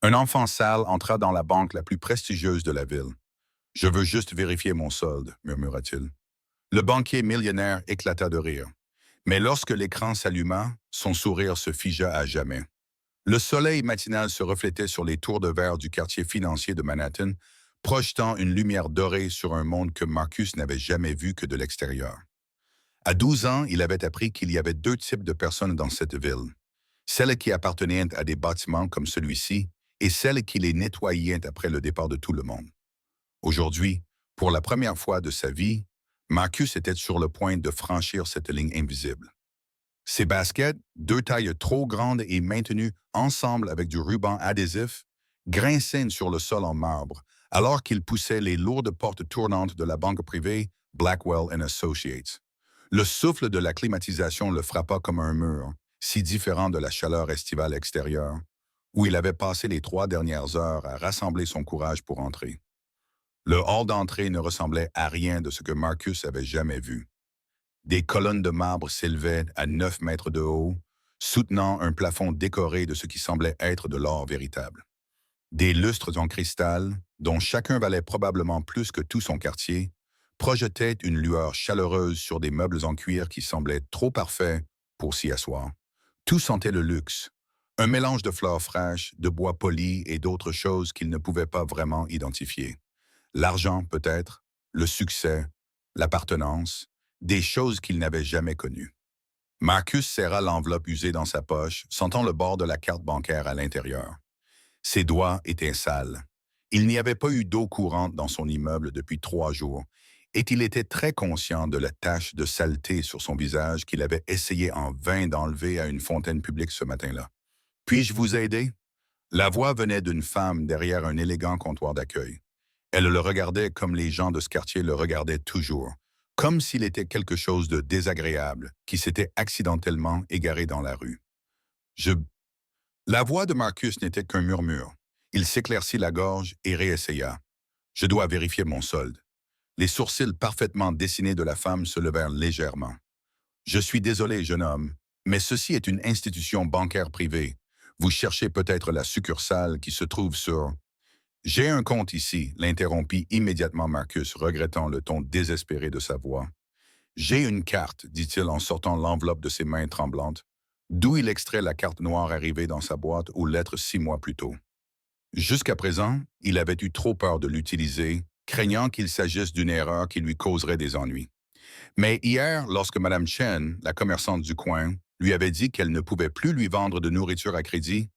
Un enfant sale entra dans la banque la plus prestigieuse de la ville. Je veux juste vérifier mon solde, murmura-t-il. Le banquier millionnaire éclata de rire. Mais lorsque l'écran s'alluma, son sourire se figea à jamais. Le soleil matinal se reflétait sur les tours de verre du quartier financier de Manhattan, projetant une lumière dorée sur un monde que Marcus n'avait jamais vu que de l'extérieur. À 12 ans, il avait appris qu'il y avait deux types de personnes dans cette ville. Celles qui appartenaient à des bâtiments comme celui-ci et celles qui les nettoyaient après le départ de tout le monde. Aujourd'hui, pour la première fois de sa vie, Marcus était sur le point de franchir cette ligne invisible. Ses baskets, deux tailles trop grandes et maintenues ensemble avec du ruban adhésif, grinçaient sur le sol en marbre, alors qu'il poussait les lourdes portes tournantes de la banque privée Blackwell and Associates. Le souffle de la climatisation le frappa comme un mur, si différent de la chaleur estivale extérieure, où il avait passé les 3 dernières heures à rassembler son courage pour entrer. Le hall d'entrée ne ressemblait à rien de ce que Marcus avait jamais vu. Des colonnes de marbre s'élevaient à 9 mètres de haut, soutenant un plafond décoré de ce qui semblait être de l'or véritable. Des lustres en cristal, dont chacun valait probablement plus que tout son quartier, projetaient une lueur chaleureuse sur des meubles en cuir qui semblaient trop parfaits pour s'y asseoir. Tout sentait le luxe, un mélange de fleurs fraîches, de bois poli et d'autres choses qu'il ne pouvait pas vraiment identifier. L'argent, peut-être, le succès, l'appartenance, des choses qu'il n'avait jamais connues. Marcus serra l'enveloppe usée dans sa poche, sentant le bord de la carte bancaire à l'intérieur. Ses doigts étaient sales. Il n'y avait pas eu d'eau courante dans son immeuble depuis 3 jours, et il était très conscient de la tache de saleté sur son visage qu'il avait essayé en vain d'enlever à une fontaine publique ce matin-là. Puis-je vous aider? La voix venait d'une femme derrière un élégant comptoir d'accueil. Elle le regardait comme les gens de ce quartier le regardaient toujours, comme s'il était quelque chose de désagréable qui s'était accidentellement égaré dans la rue. Je... La voix de Marcus n'était qu'un murmure. Il s'éclaircit la gorge et réessaya. Je dois vérifier mon solde. Les sourcils parfaitement dessinés de la femme se levèrent légèrement. Je suis désolé, jeune homme, mais ceci est une institution bancaire privée. Vous cherchez peut-être la succursale qui se trouve sur... J'ai un compte ici, l'interrompit immédiatement Marcus, regrettant le ton désespéré de sa voix. J'ai une carte, dit-il en sortant l'enveloppe de ses mains tremblantes, d'où il extrait la carte noire arrivée dans sa boîte aux lettres 6 mois plus tôt. Jusqu'à présent, il avait eu trop peur de l'utiliser, craignant qu'il s'agisse d'une erreur qui lui causerait des ennuis. Mais hier, lorsque Mme Chen, la commerçante du coin, lui avait dit qu'elle ne pouvait plus lui vendre de nourriture à crédit,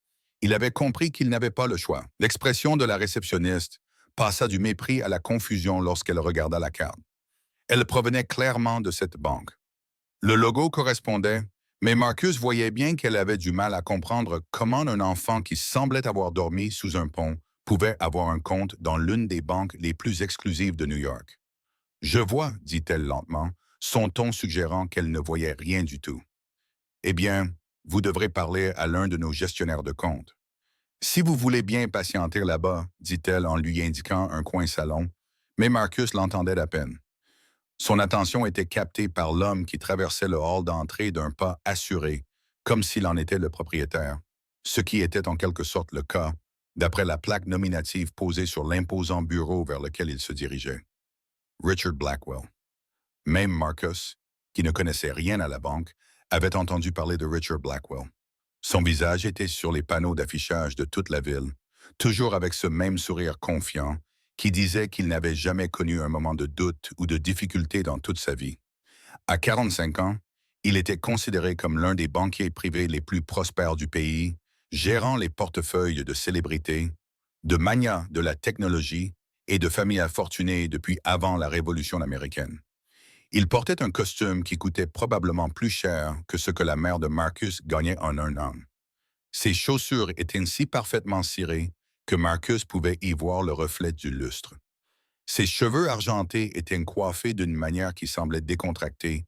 il avait compris qu'il n'avait pas le choix. L'expression de la réceptionniste passa du mépris à la confusion lorsqu'elle regarda la carte. Elle provenait clairement de cette banque. Le logo correspondait, mais Marcus voyait bien qu'elle avait du mal à comprendre comment un enfant qui semblait avoir dormi sous un pont pouvait avoir un compte dans l'une des banques les plus exclusives de New York. Je vois, dit-elle lentement, son ton suggérant qu'elle ne voyait rien du tout. Eh bien, vous devrez parler à l'un de nos gestionnaires de compte. Si vous voulez bien patienter là-bas, dit-elle en lui indiquant un coin salon, mais Marcus l'entendait à peine. Son attention était captée par l'homme qui traversait le hall d'entrée d'un pas assuré, comme s'il en était le propriétaire, ce qui était en quelque sorte le cas, d'après la plaque nominative posée sur l'imposant bureau vers lequel il se dirigeait. Richard Blackwell. Même Marcus, qui ne connaissait rien à la banque, avait entendu parler de Richard Blackwell. Son visage était sur les panneaux d'affichage de toute la ville, toujours avec ce même sourire confiant qui disait qu'il n'avait jamais connu un moment de doute ou de difficulté dans toute sa vie. À 45 ans, il était considéré comme l'un des banquiers privés les plus prospères du pays, gérant les portefeuilles de célébrités, de magnats de la technologie et de familles fortunées depuis avant la Révolution américaine. Il portait un costume qui coûtait probablement plus cher que ce que la mère de Marcus gagnait en un an. Ses chaussures étaient si parfaitement cirées que Marcus pouvait y voir le reflet du lustre. Ses cheveux argentés étaient coiffés d'une manière qui semblait décontractée,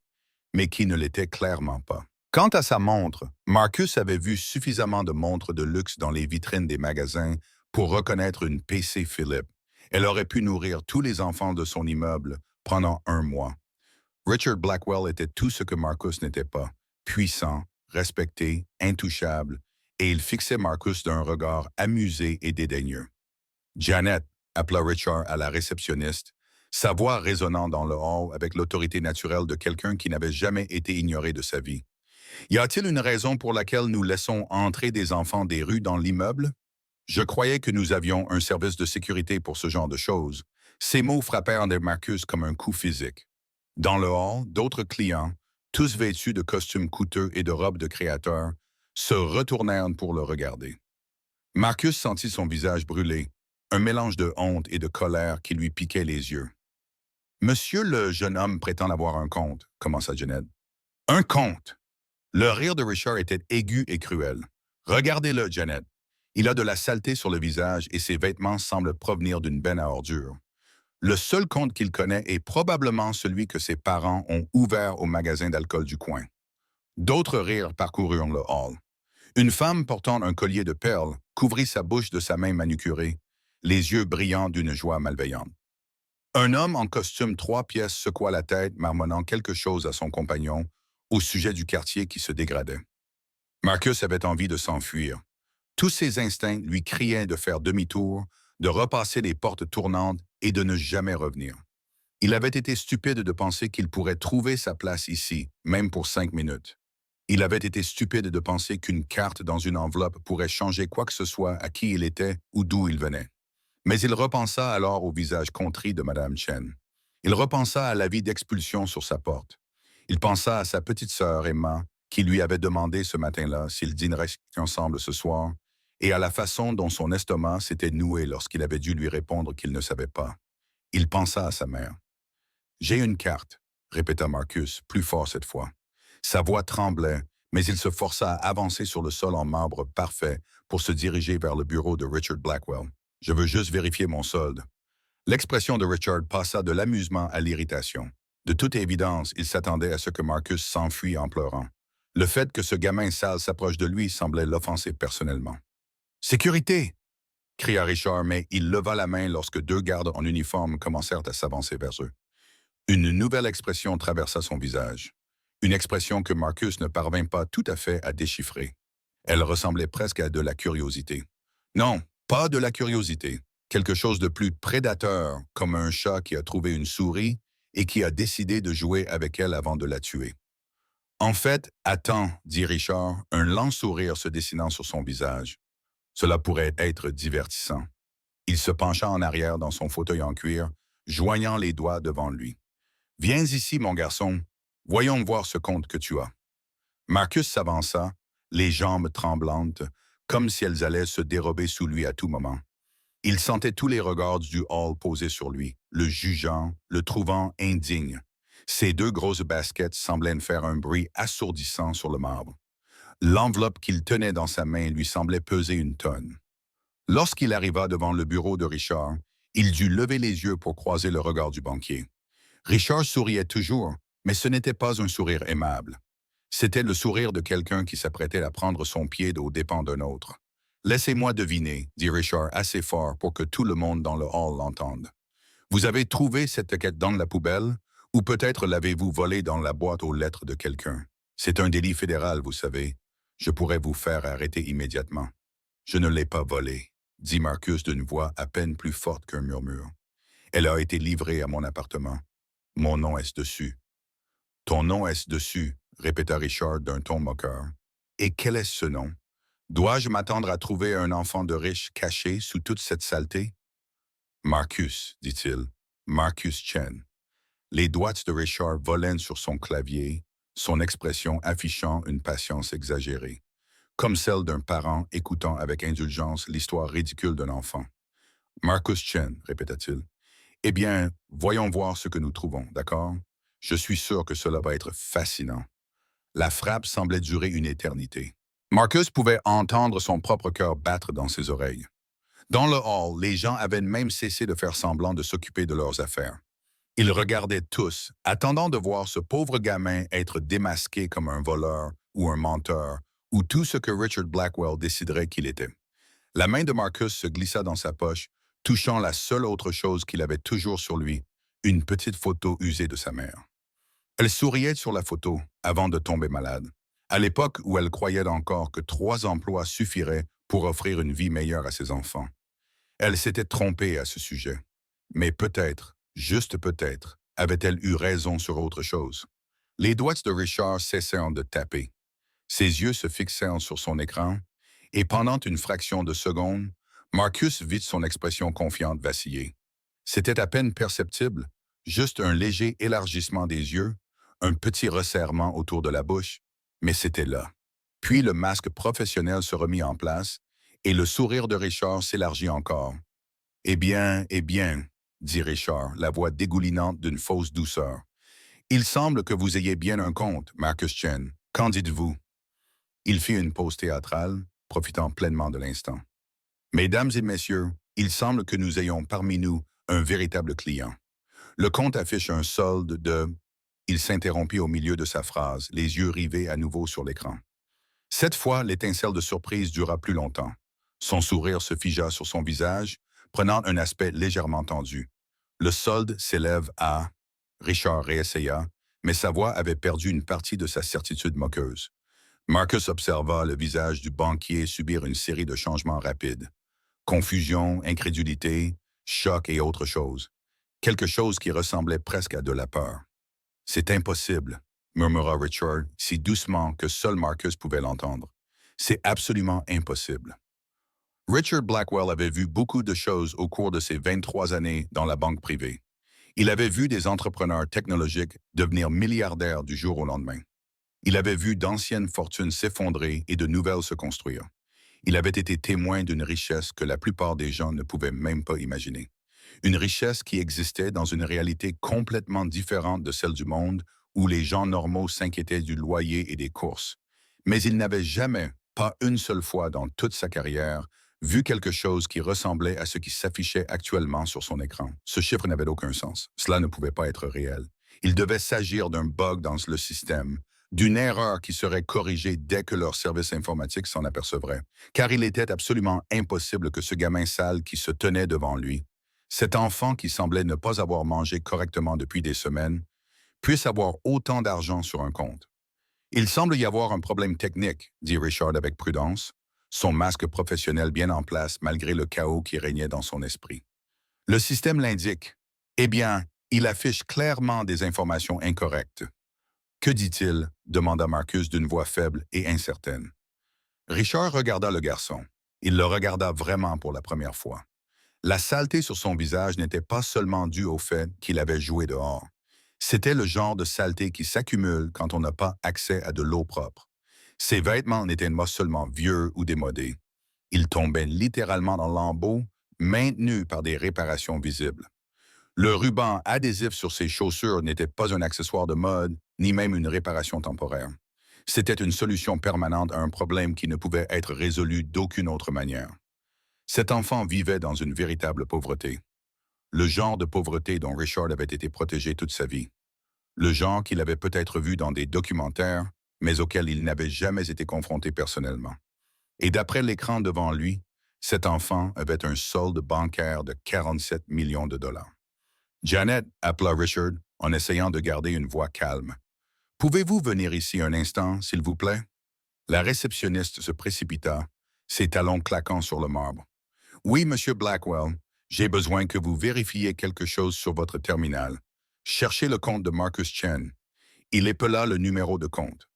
mais qui ne l'était clairement pas. Quant à sa montre, Marcus avait vu suffisamment de montres de luxe dans les vitrines des magasins pour reconnaître une PC Philippe. Elle aurait pu nourrir tous les enfants de son immeuble pendant un mois. Richard Blackwell était tout ce que Marcus n'était pas, puissant, respecté, intouchable, et il fixait Marcus d'un regard amusé et dédaigneux. Janet, appela Richard à la réceptionniste, sa voix résonnant dans le hall avec l'autorité naturelle de quelqu'un qui n'avait jamais été ignoré de sa vie. Y a-t-il une raison pour laquelle nous laissons entrer des enfants des rues dans l'immeuble? Je croyais que nous avions un service de sécurité pour ce genre de choses. Ces mots frappèrent de Marcus comme un coup physique. Dans le hall, d'autres clients, tous vêtus de costumes coûteux et de robes de créateurs, se retournèrent pour le regarder. Marcus sentit son visage brûler, un mélange de honte et de colère qui lui piquait les yeux. Monsieur le jeune homme prétend avoir un compte, commença Janet. Un compte! Le rire de Richard était aigu et cruel. Regardez-le, Janet. Il a de la saleté sur le visage et ses vêtements semblent provenir d'une benne à ordures. Le seul compte qu'il connaît est probablement celui que ses parents ont ouvert au magasin d'alcool du coin. D'autres rires parcoururent le hall. Une femme portant un collier de perles couvrit sa bouche de sa main manucurée, les yeux brillants d'une joie malveillante. Un homme en costume 3 pièces secoua la tête, marmonnant quelque chose à son compagnon au sujet du quartier qui se dégradait. Marcus avait envie de s'enfuir. Tous ses instincts lui criaient de faire demi-tour, de repasser les portes tournantes et de ne jamais revenir. Il avait été stupide de penser qu'il pourrait trouver sa place ici, même pour 5 minutes. Il avait été stupide de penser qu'une carte dans une enveloppe pourrait changer quoi que ce soit à qui il était ou d'où il venait. Mais il repensa alors au visage contrit de Madame Chen. Il repensa à l'avis d'expulsion sur sa porte. Il pensa à sa petite sœur Emma, qui lui avait demandé ce matin-là s'ils dîneraient ensemble ce soir, et à la façon dont son estomac s'était noué lorsqu'il avait dû lui répondre qu'il ne savait pas. Il pensa à sa mère. « J'ai une carte », répéta Marcus, plus fort cette fois. Sa voix tremblait, mais il se força à avancer sur le sol en marbre parfait pour se diriger vers le bureau de Richard Blackwell. « Je veux juste vérifier mon solde. » L'expression de Richard passa de l'amusement à l'irritation. De toute évidence, il s'attendait à ce que Marcus s'enfuit en pleurant. Le fait que ce gamin sale s'approche de lui semblait l'offenser personnellement. « Sécurité !» cria Richard, mais il leva la main lorsque 2 gardes en uniforme commencèrent à s'avancer vers eux. Une nouvelle expression traversa son visage. Une expression que Marcus ne parvint pas tout à fait à déchiffrer. Elle ressemblait presque à de la curiosité. Non, pas de la curiosité. Quelque chose de plus prédateur, comme un chat qui a trouvé une souris et qui a décidé de jouer avec elle avant de la tuer. « En fait, attends, dit Richard, un lent sourire se dessinant sur son visage. Cela pourrait être divertissant. Il se pencha en arrière dans son fauteuil en cuir, joignant les doigts devant lui. « Viens ici, mon garçon. Voyons voir ce compte que tu as. » Marcus s'avança, les jambes tremblantes, comme si elles allaient se dérober sous lui à tout moment. Il sentait tous les regards du hall posés sur lui, le jugeant, le trouvant indigne. Ses 2 grosses baskets semblaient faire un bruit assourdissant sur le marbre. L'enveloppe qu'il tenait dans sa main lui semblait peser 1 tonne. Lorsqu'il arriva devant le bureau de Richard, il dut lever les yeux pour croiser le regard du banquier. Richard souriait toujours, mais ce n'était pas un sourire aimable. C'était le sourire de quelqu'un qui s'apprêtait à prendre son pied aux dépens d'un autre. « Laissez-moi deviner, » dit Richard assez fort pour que tout le monde dans le hall l'entende. « Vous avez trouvé cette quête dans la poubelle, ou peut-être l'avez-vous volée dans la boîte aux lettres de quelqu'un. C'est un délit fédéral, vous savez. Je pourrais vous faire arrêter immédiatement. »« Je ne l'ai pas volée, » dit Marcus d'une voix à peine plus forte qu'un murmure. « Elle a été livrée à mon appartement. Mon nom est dessus. »« Ton nom est dessus, » répéta Richard d'un ton moqueur. « Et quel est ce nom? Dois-je m'attendre à trouver un enfant de riche caché sous toute cette saleté? »« Marcus, dit-il, Marcus Chen. » Les doigts de Richard volaient sur son clavier, son expression affichant une patience exagérée, comme celle d'un parent écoutant avec indulgence l'histoire ridicule d'un enfant. « Marcus Chen, répéta-t-il. Eh bien, voyons voir ce que nous trouvons, d'accord? Je suis sûr que cela va être fascinant. » La frappe semblait durer une éternité. Marcus pouvait entendre son propre cœur battre dans ses oreilles. Dans le hall, les gens avaient même cessé de faire semblant de s'occuper de leurs affaires. Ils regardaient tous, attendant de voir ce pauvre gamin être démasqué comme un voleur ou un menteur, ou tout ce que Richard Blackwell déciderait qu'il était. La main de Marcus se glissa dans sa poche, touchant la seule autre chose qu'il avait toujours sur lui, une petite photo usée de sa mère. Elle souriait sur la photo avant de tomber malade. À l'époque où elle croyait encore que 3 emplois suffiraient pour offrir une vie meilleure à ses enfants. Elle s'était trompée à ce sujet. Mais peut-être, juste peut-être, avait-elle eu raison sur autre chose. Les doigts de Richard cessèrent de taper. Ses yeux se fixèrent sur son écran, et pendant une fraction de seconde, Marcus vit son expression confiante vaciller. C'était à peine perceptible, juste un léger élargissement des yeux, un petit resserrement autour de la bouche, mais c'était là. Puis le masque professionnel se remit en place, et le sourire de Richard s'élargit encore. Eh bien, dit Richard, la voix dégoulinante d'une fausse douceur. Il semble que vous ayez bien un compte, Marcus Chen. Qu'en dites-vous? Il fit une pause théâtrale, profitant pleinement de l'instant. Mesdames et messieurs, il semble que nous ayons parmi nous un véritable client. Le compte affiche un solde de... Il s'interrompit au milieu de sa phrase, les yeux rivés à nouveau sur l'écran. Cette fois, l'étincelle de surprise dura plus longtemps. Son sourire se figea sur son visage, prenant un aspect légèrement tendu. Le solde s'élève à... Richard réessaya, mais sa voix avait perdu une partie de sa certitude moqueuse. Marcus observa le visage du banquier subir une série de changements rapides. Confusion, incrédulité, choc et autre chose. Quelque chose qui ressemblait presque à de la peur. « C'est impossible », murmura Richard, si doucement que seul Marcus pouvait l'entendre. « C'est absolument impossible. » Richard Blackwell avait vu beaucoup de choses au cours de ses 23 années dans la banque privée. Il avait vu des entrepreneurs technologiques devenir milliardaires du jour au lendemain. Il avait vu d'anciennes fortunes s'effondrer et de nouvelles se construire. Il avait été témoin d'une richesse que la plupart des gens ne pouvaient même pas imaginer. Une richesse qui existait dans une réalité complètement différente de celle du monde où les gens normaux s'inquiétaient du loyer et des courses. Mais il n'avait jamais, pas une seule fois dans toute sa carrière, vu quelque chose qui ressemblait à ce qui s'affichait actuellement sur son écran. Ce chiffre n'avait aucun sens. Cela ne pouvait pas être réel. Il devait s'agir d'un bug dans le système, d'une erreur qui serait corrigée dès que leur service informatique s'en apercevrait. Car il était absolument impossible que ce gamin sale qui se tenait devant lui, cet enfant qui semblait ne pas avoir mangé correctement depuis des semaines, puisse avoir autant d'argent sur un compte. Il semble y avoir un problème technique, dit Richard avec prudence, son masque professionnel bien en place malgré le chaos qui régnait dans son esprit. Le système l'indique. Eh bien, il affiche clairement des informations incorrectes. Que dit-il? Demanda Marcus d'une voix faible et incertaine. Richard regarda le garçon. Il le regarda vraiment pour la première fois. La saleté sur son visage n'était pas seulement due au fait qu'il avait joué dehors. C'était le genre de saleté qui s'accumule quand on n'a pas accès à de l'eau propre. Ses vêtements n'étaient pas seulement vieux ou démodés. Ils tombaient littéralement dans lambeaux, maintenus par des réparations visibles. Le ruban adhésif sur ses chaussures n'était pas un accessoire de mode, ni même une réparation temporaire. C'était une solution permanente à un problème qui ne pouvait être résolu d'aucune autre manière. Cet enfant vivait dans une véritable pauvreté. Le genre de pauvreté dont Richard avait été protégé toute sa vie. Le genre qu'il avait peut-être vu dans des documentaires, mais auquel il n'avait jamais été confronté personnellement. Et d'après l'écran devant lui, cet enfant avait un solde bancaire de 47 millions de dollars. Janet appela Richard en essayant de garder une voix calme. « Pouvez-vous venir ici un instant, s'il vous plaît? » La réceptionniste se précipita, ses talons claquant sur le marbre. « Oui, Monsieur Blackwell, j'ai besoin que vous vérifiez quelque chose sur votre terminal. Cherchez le compte de Marcus Chen. » Il épela le numéro de compte.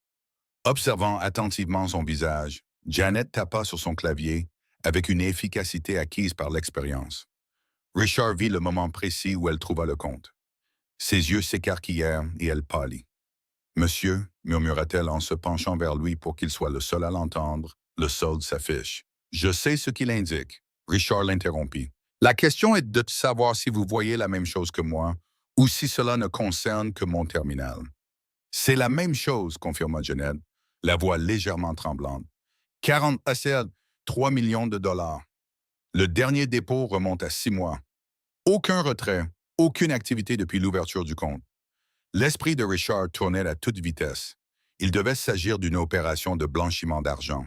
Observant attentivement son visage, Janet tapa sur son clavier avec une efficacité acquise par l'expérience. Richard vit le moment précis où elle trouva le compte. Ses yeux s'écarquillèrent et elle pâlit. « Monsieur, » murmura-t-elle en se penchant vers lui pour qu'il soit le seul à l'entendre, le solde s'affiche. « Je sais ce qu'il indique. » Richard l'interrompit. « La question est de savoir si vous voyez la même chose que moi ou si cela ne concerne que mon terminal. » « C'est la même chose, confirma Janet, la voix légèrement tremblante. 40 ACL, 3 millions de dollars. Le dernier dépôt remonte à 6 mois. Aucun retrait, aucune activité depuis l'ouverture du compte. L'esprit de Richard tournait à toute vitesse. Il devait s'agir d'une opération de blanchiment d'argent.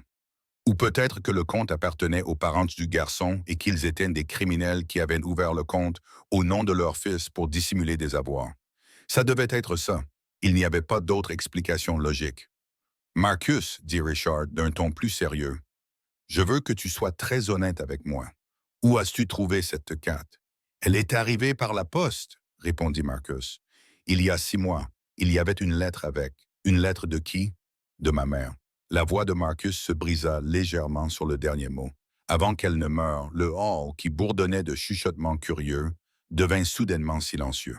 Ou peut-être que le compte appartenait aux parents du garçon et qu'ils étaient des criminels qui avaient ouvert le compte au nom de leur fils pour dissimuler des avoirs. Ça devait être ça. Il n'y avait pas d'autre explication logique. Marcus, dit Richard d'un ton plus sérieux, je veux que tu sois très honnête avec moi. Où as-tu trouvé cette carte? Elle est arrivée par la poste, répondit Marcus. Il y a 6 mois, il y avait une lettre avec. Une lettre de qui? De ma mère. La voix de Marcus se brisa légèrement sur le dernier mot. Avant qu'elle ne meure, le hall, qui bourdonnait de chuchotements curieux, devint soudainement silencieux.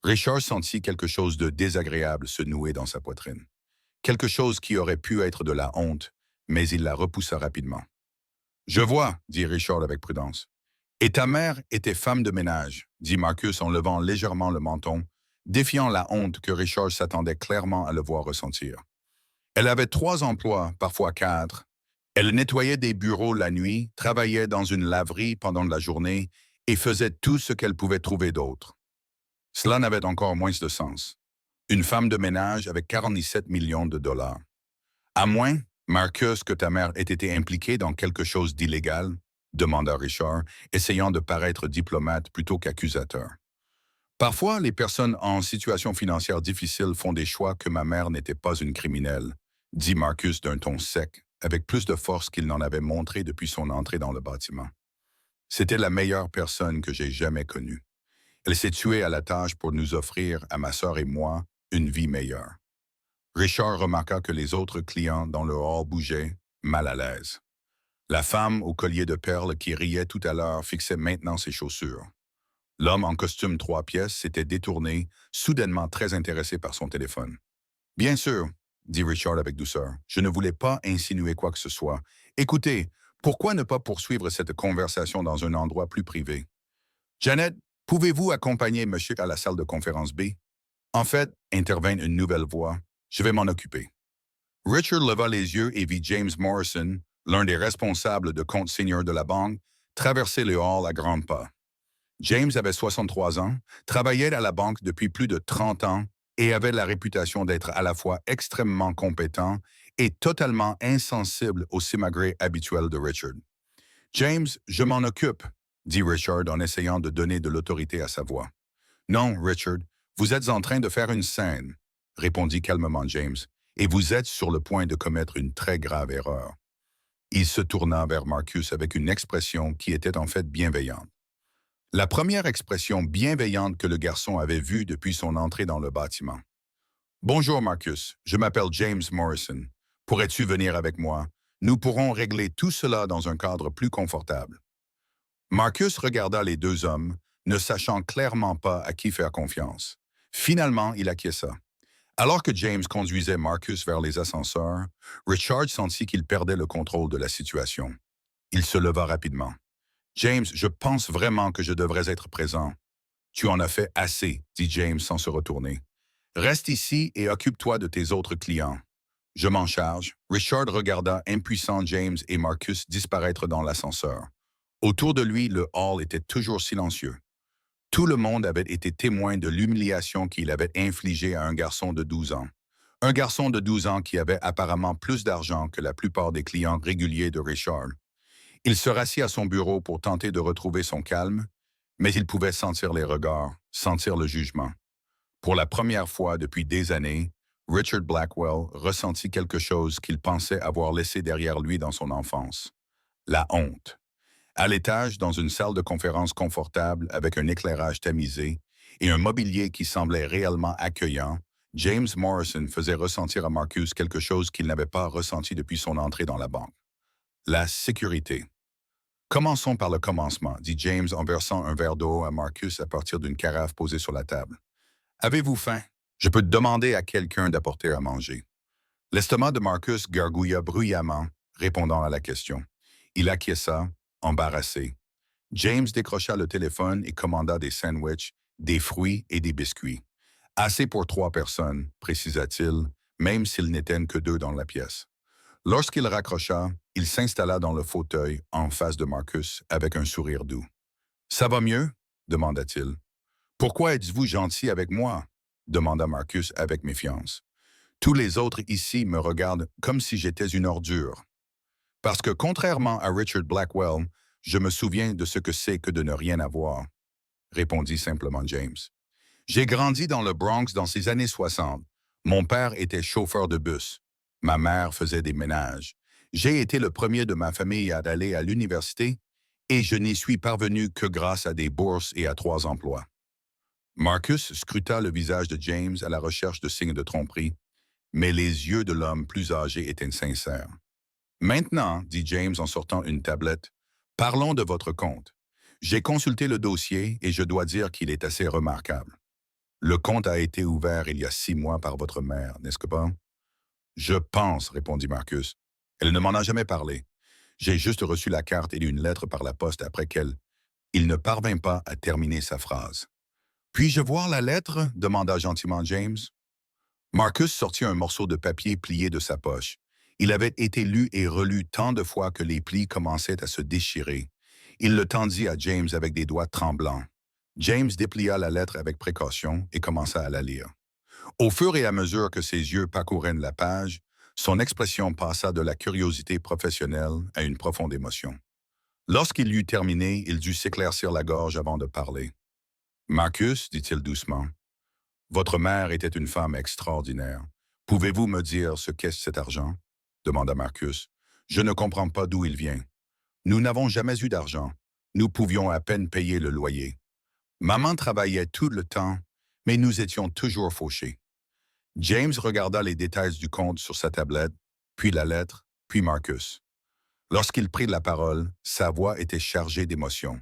Richard sentit quelque chose de désagréable se nouer dans sa poitrine. Quelque chose qui aurait pu être de la honte, mais il la repoussa rapidement. Je vois, dit Richard avec prudence. Et ta mère était femme de ménage, dit Marcus en levant légèrement le menton, défiant la honte que Richard s'attendait clairement à le voir ressentir. Elle avait 3 emplois, parfois 4. Elle nettoyait des bureaux la nuit, travaillait dans une laverie pendant la journée et faisait tout ce qu'elle pouvait trouver d'autre. Cela n'avait encore moins de sens. Une femme de ménage avec 47 millions de dollars. À moins, Marcus, que ta mère ait été impliquée dans quelque chose d'illégal, demanda Richard, essayant de paraître diplomate plutôt qu'accusateur. Parfois, les personnes en situation financière difficile font des choix que ma mère n'était pas une criminelle, dit Marcus d'un ton sec, avec plus de force qu'il n'en avait montré depuis son entrée dans le bâtiment. C'était la meilleure personne que j'ai jamais connue. Elle s'est tuée à la tâche pour nous offrir, à ma sœur et moi, une vie meilleure. Richard remarqua que les autres clients dans le hall bougeaient, mal à l'aise. La femme au collier de perles qui riait tout à l'heure fixait maintenant ses chaussures. L'homme en costume 3 pièces s'était détourné, soudainement très intéressé par son téléphone. « Bien sûr, » dit Richard avec douceur, « je ne voulais pas insinuer quoi que ce soit. Écoutez, pourquoi ne pas poursuivre cette conversation dans un endroit plus privé? Janet, pouvez-vous accompagner monsieur à la salle de conférence B? En fait, intervint une nouvelle voix, je vais m'en occuper. Richard leva les yeux et vit James Morrison, l'un des responsables de compte senior de la banque, traverser le hall à grands pas. James avait 63 ans, travaillait à la banque depuis plus de 30 ans et avait la réputation d'être à la fois extrêmement compétent et totalement insensible au simagrée habituel de Richard. « James, je m'en occupe, » dit Richard en essayant de donner de l'autorité à sa voix. « Non, Richard, vous êtes en train de faire une scène, » répondit calmement James, « et vous êtes sur le point de commettre une très grave erreur. » Il se tourna vers Marcus avec une expression qui était en fait bienveillante. La première expression bienveillante que le garçon avait vue depuis son entrée dans le bâtiment. « Bonjour Marcus, je m'appelle James Morrison. Pourrais-tu venir avec moi? Nous pourrons régler tout cela dans un cadre plus confortable. » Marcus regarda les 2 hommes, ne sachant clairement pas à qui faire confiance. Finalement, il acquiesça. Alors que James conduisait Marcus vers les ascenseurs, Richard sentit qu'il perdait le contrôle de la situation. Il se leva rapidement. « James, je pense vraiment que je devrais être présent. »« Tu en as fait assez, » dit James sans se retourner. « Reste ici et occupe-toi de tes autres clients. »« Je m'en charge. » Richard regarda impuissant James et Marcus disparaître dans l'ascenseur. Autour de lui, le hall était toujours silencieux. Tout le monde avait été témoin de l'humiliation qu'il avait infligée à un garçon de 12 ans. Un garçon de 12 ans qui avait apparemment plus d'argent que la plupart des clients réguliers de Richard. Il se rassit à son bureau pour tenter de retrouver son calme, mais il pouvait sentir les regards, sentir le jugement. Pour la première fois depuis des années, Richard Blackwell ressentit quelque chose qu'il pensait avoir laissé derrière lui dans son enfance. La honte. À l'étage, dans une salle de conférence confortable avec un éclairage tamisé et un mobilier qui semblait réellement accueillant, James Morrison faisait ressentir à Marcus quelque chose qu'il n'avait pas ressenti depuis son entrée dans la banque. La sécurité. « Commençons par le commencement, » dit James en versant un verre d'eau à Marcus à partir d'une carafe posée sur la table. « Avez-vous faim? Je peux demander à quelqu'un d'apporter à manger. » L'estomac de Marcus gargouilla bruyamment, répondant à la question. Il acquiesça, embarrassé. James décrocha le téléphone et commanda des sandwichs, des fruits et des biscuits. « Assez pour 3 personnes, » précisa-t-il, même s'ils n'étaient que 2 dans la pièce. Lorsqu'il raccrocha, il s'installa dans le fauteuil en face de Marcus avec un sourire doux. « Ça va mieux? » demanda-t-il. « Pourquoi êtes-vous gentil avec moi? » demanda Marcus avec méfiance. « Tous les autres ici me regardent comme si j'étais une ordure. » Parce que, contrairement à Richard Blackwell, je me souviens de ce que c'est que de ne rien avoir, répondit simplement James. J'ai grandi dans le Bronx dans ces années 60. Mon père était chauffeur de bus. Ma mère faisait des ménages. J'ai été le premier de ma famille à aller à l'université et je n'y suis parvenu que grâce à des bourses et à 3 emplois. Marcus scruta le visage de James à la recherche de signes de tromperie, mais les yeux de l'homme plus âgé étaient sincères. Maintenant, dit James en sortant une tablette, parlons de votre compte. J'ai consulté le dossier et je dois dire qu'il est assez remarquable. Le compte a été ouvert il y a 6 mois par votre mère, n'est-ce que pas? Je pense, répondit Marcus. Elle ne m'en a jamais parlé. J'ai juste reçu la carte et une lettre par la poste après qu'elle. Il ne parvint pas à terminer sa phrase. Puis-je voir la lettre? Demanda gentiment James. Marcus sortit un morceau de papier plié de sa poche. Il avait été lu et relu tant de fois que les plis commençaient à se déchirer. Il le tendit à James avec des doigts tremblants. James déplia la lettre avec précaution et commença à la lire. Au fur et à mesure que ses yeux parcouraient la page, son expression passa de la curiosité professionnelle à une profonde émotion. Lorsqu'il eut terminé, il dut s'éclaircir la gorge avant de parler. Marcus, dit-il doucement, votre mère était une femme extraordinaire. Pouvez-vous me dire ce qu'est cet argent? Demanda Marcus. Je ne comprends pas d'où il vient. Nous n'avons jamais eu d'argent. Nous pouvions à peine payer le loyer. Maman travaillait tout le temps, mais nous étions toujours fauchés. James regarda les détails du compte sur sa tablette, puis la lettre, puis Marcus. Lorsqu'il prit la parole, sa voix était chargée d'émotion.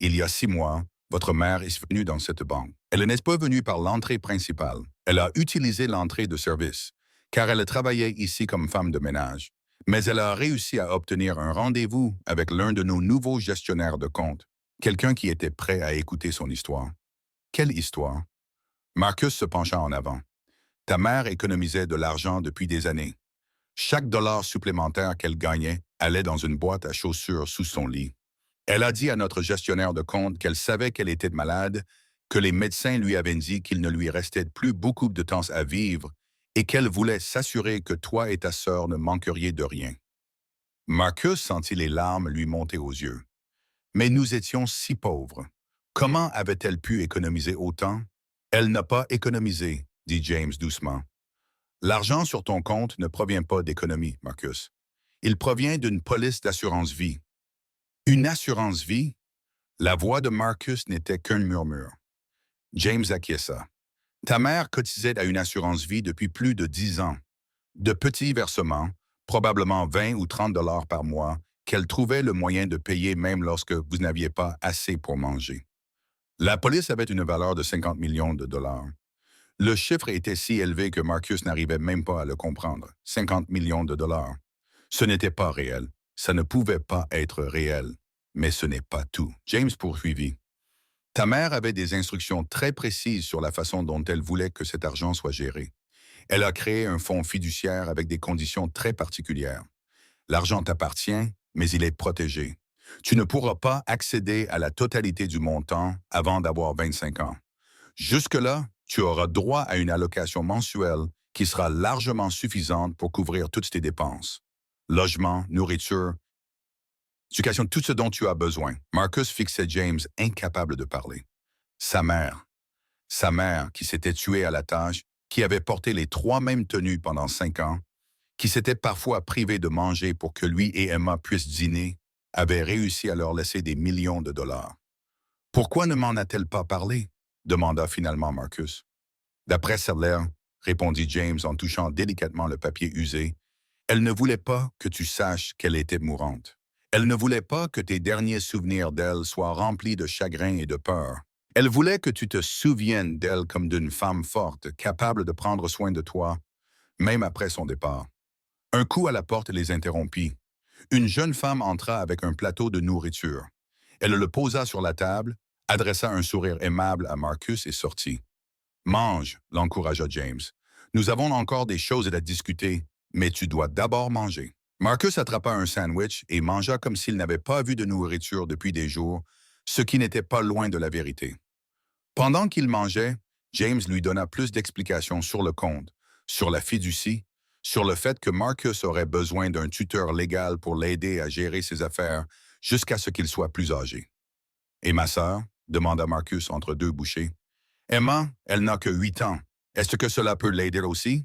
Il y a 6 mois, votre mère est venue dans cette banque. Elle n'est pas venue par l'entrée principale. Elle a utilisé l'entrée de service, car elle travaillait ici comme femme de ménage. Mais elle a réussi à obtenir un rendez-vous avec l'un de nos nouveaux gestionnaires de compte, quelqu'un qui était prêt à écouter son histoire. Quelle histoire? Marcus se pencha en avant. Ta mère économisait de l'argent depuis des années. Chaque dollar supplémentaire qu'elle gagnait allait dans une boîte à chaussures sous son lit. Elle a dit à notre gestionnaire de compte qu'elle savait qu'elle était malade, que les médecins lui avaient dit qu'il ne lui restait plus beaucoup de temps à vivre et qu'elle voulait s'assurer que toi et ta sœur ne manqueriez de rien. Marcus sentit les larmes lui monter aux yeux. Mais nous étions si pauvres. Comment avait-elle pu économiser autant? Elle n'a pas économisé, dit James doucement. L'argent sur ton compte ne provient pas d'économie, Marcus. Il provient d'une police d'assurance vie. Une assurance vie? La voix de Marcus n'était qu'un murmure. James acquiesça. Ta mère cotisait à une assurance vie depuis plus de 10 ans. De petits versements, probablement 20 ou 30 dollars par mois, qu'elle trouvait le moyen de payer même lorsque vous n'aviez pas assez pour manger. La police avait une valeur de 50 millions de dollars. Le chiffre était si élevé que Marcus n'arrivait même pas à le comprendre. 50 millions de dollars. Ce n'était pas réel. Ça ne pouvait pas être réel. Mais ce n'est pas tout. James poursuivit. Ta mère avait des instructions très précises sur la façon dont elle voulait que cet argent soit géré. Elle a créé un fonds fiduciaire avec des conditions très particulières. L'argent t'appartient, mais il est protégé. Tu ne pourras pas accéder à la totalité du montant avant d'avoir 25 ans. Jusque-là, tu auras droit à une allocation mensuelle qui sera largement suffisante pour couvrir toutes tes dépenses. Logement, nourriture, éducation, tout ce dont tu as besoin. Marcus fixait James incapable de parler. Sa mère qui s'était tuée à la tâche, qui avait porté les 3 mêmes tenues pendant 5 ans, qui s'était parfois privée de manger pour que lui et Emma puissent dîner, avait réussi à leur laisser des millions de dollars. Pourquoi ne m'en a-t-elle pas parlé? Demanda finalement Marcus. D'après sa lettre, répondit James en touchant délicatement le papier usé, elle ne voulait pas que tu saches qu'elle était mourante. Elle ne voulait pas que tes derniers souvenirs d'elle soient remplis de chagrin et de peur. Elle voulait que tu te souviennes d'elle comme d'une femme forte, capable de prendre soin de toi, même après son départ. Un coup à la porte les interrompit. Une jeune femme entra avec un plateau de nourriture. Elle le posa sur la table, adressa un sourire aimable à Marcus et sortit. Mange, l'encouragea James. Nous avons encore des choses à discuter, mais tu dois d'abord manger. Marcus attrapa un sandwich et mangea comme s'il n'avait pas vu de nourriture depuis des jours, ce qui n'était pas loin de la vérité. Pendant qu'il mangeait, James lui donna plus d'explications sur le compte, sur la fiducie, sur le fait que Marcus aurait besoin d'un tuteur légal pour l'aider à gérer ses affaires jusqu'à ce qu'il soit plus âgé. « Et ma sœur? » demanda Marcus entre 2 bouchées. « Emma, elle n'a que 8 ans. Est-ce que cela peut l'aider aussi? »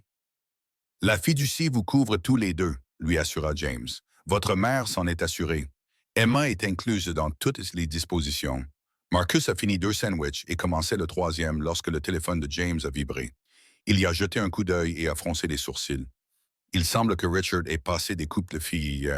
La fiducie vous couvre tous les deux, lui assura James. Votre mère s'en est assurée. Emma est incluse dans toutes les dispositions. Marcus a fini 2 sandwichs et commençait le troisième lorsque le téléphone de James a vibré. Il y a jeté un coup d'œil et a froncé les sourcils. Il semble que Richard ait passé des couples de filles,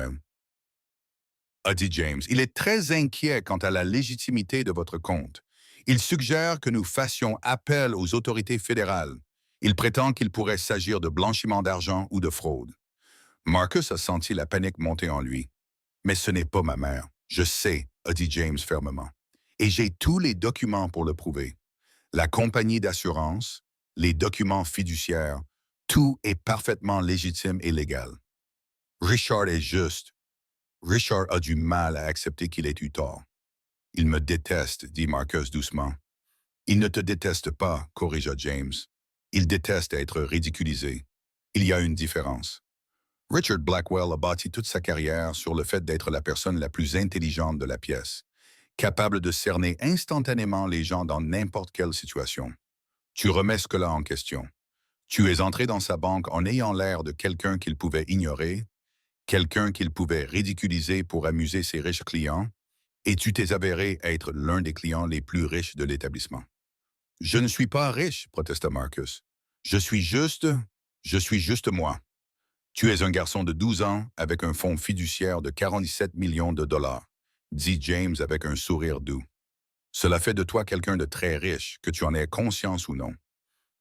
a dit James. Il est très inquiet quant à la légitimité de votre compte. Il suggère que nous fassions appel aux autorités fédérales. Il prétend qu'il pourrait s'agir de blanchiment d'argent ou de fraude. Marcus a senti la panique monter en lui. Mais ce n'est pas ma mère. Je sais, a dit James fermement. Et j'ai tous les documents pour le prouver. La compagnie d'assurance, les documents fiduciaires, tout est parfaitement légitime et légal. Richard est juste. Richard a du mal à accepter qu'il ait eu tort. Il me déteste, dit Marcus doucement. Il ne te déteste pas, corrigea James. Il déteste être ridiculisé. Il y a une différence. Richard Blackwell a bâti toute sa carrière sur le fait d'être la personne la plus intelligente de la pièce, capable de cerner instantanément les gens dans n'importe quelle situation. Tu remets ce là en question. Tu es entré dans sa banque en ayant l'air de quelqu'un qu'il pouvait ignorer, quelqu'un qu'il pouvait ridiculiser pour amuser ses riches clients, et tu t'es avéré être l'un des clients les plus riches de l'établissement. Je ne suis pas riche, protesta Marcus. Je suis juste moi. Tu es un garçon de 12 ans avec un fonds fiduciaire de 47 millions de dollars, dit James avec un sourire doux. Cela fait de toi quelqu'un de très riche, que tu en aies conscience ou non.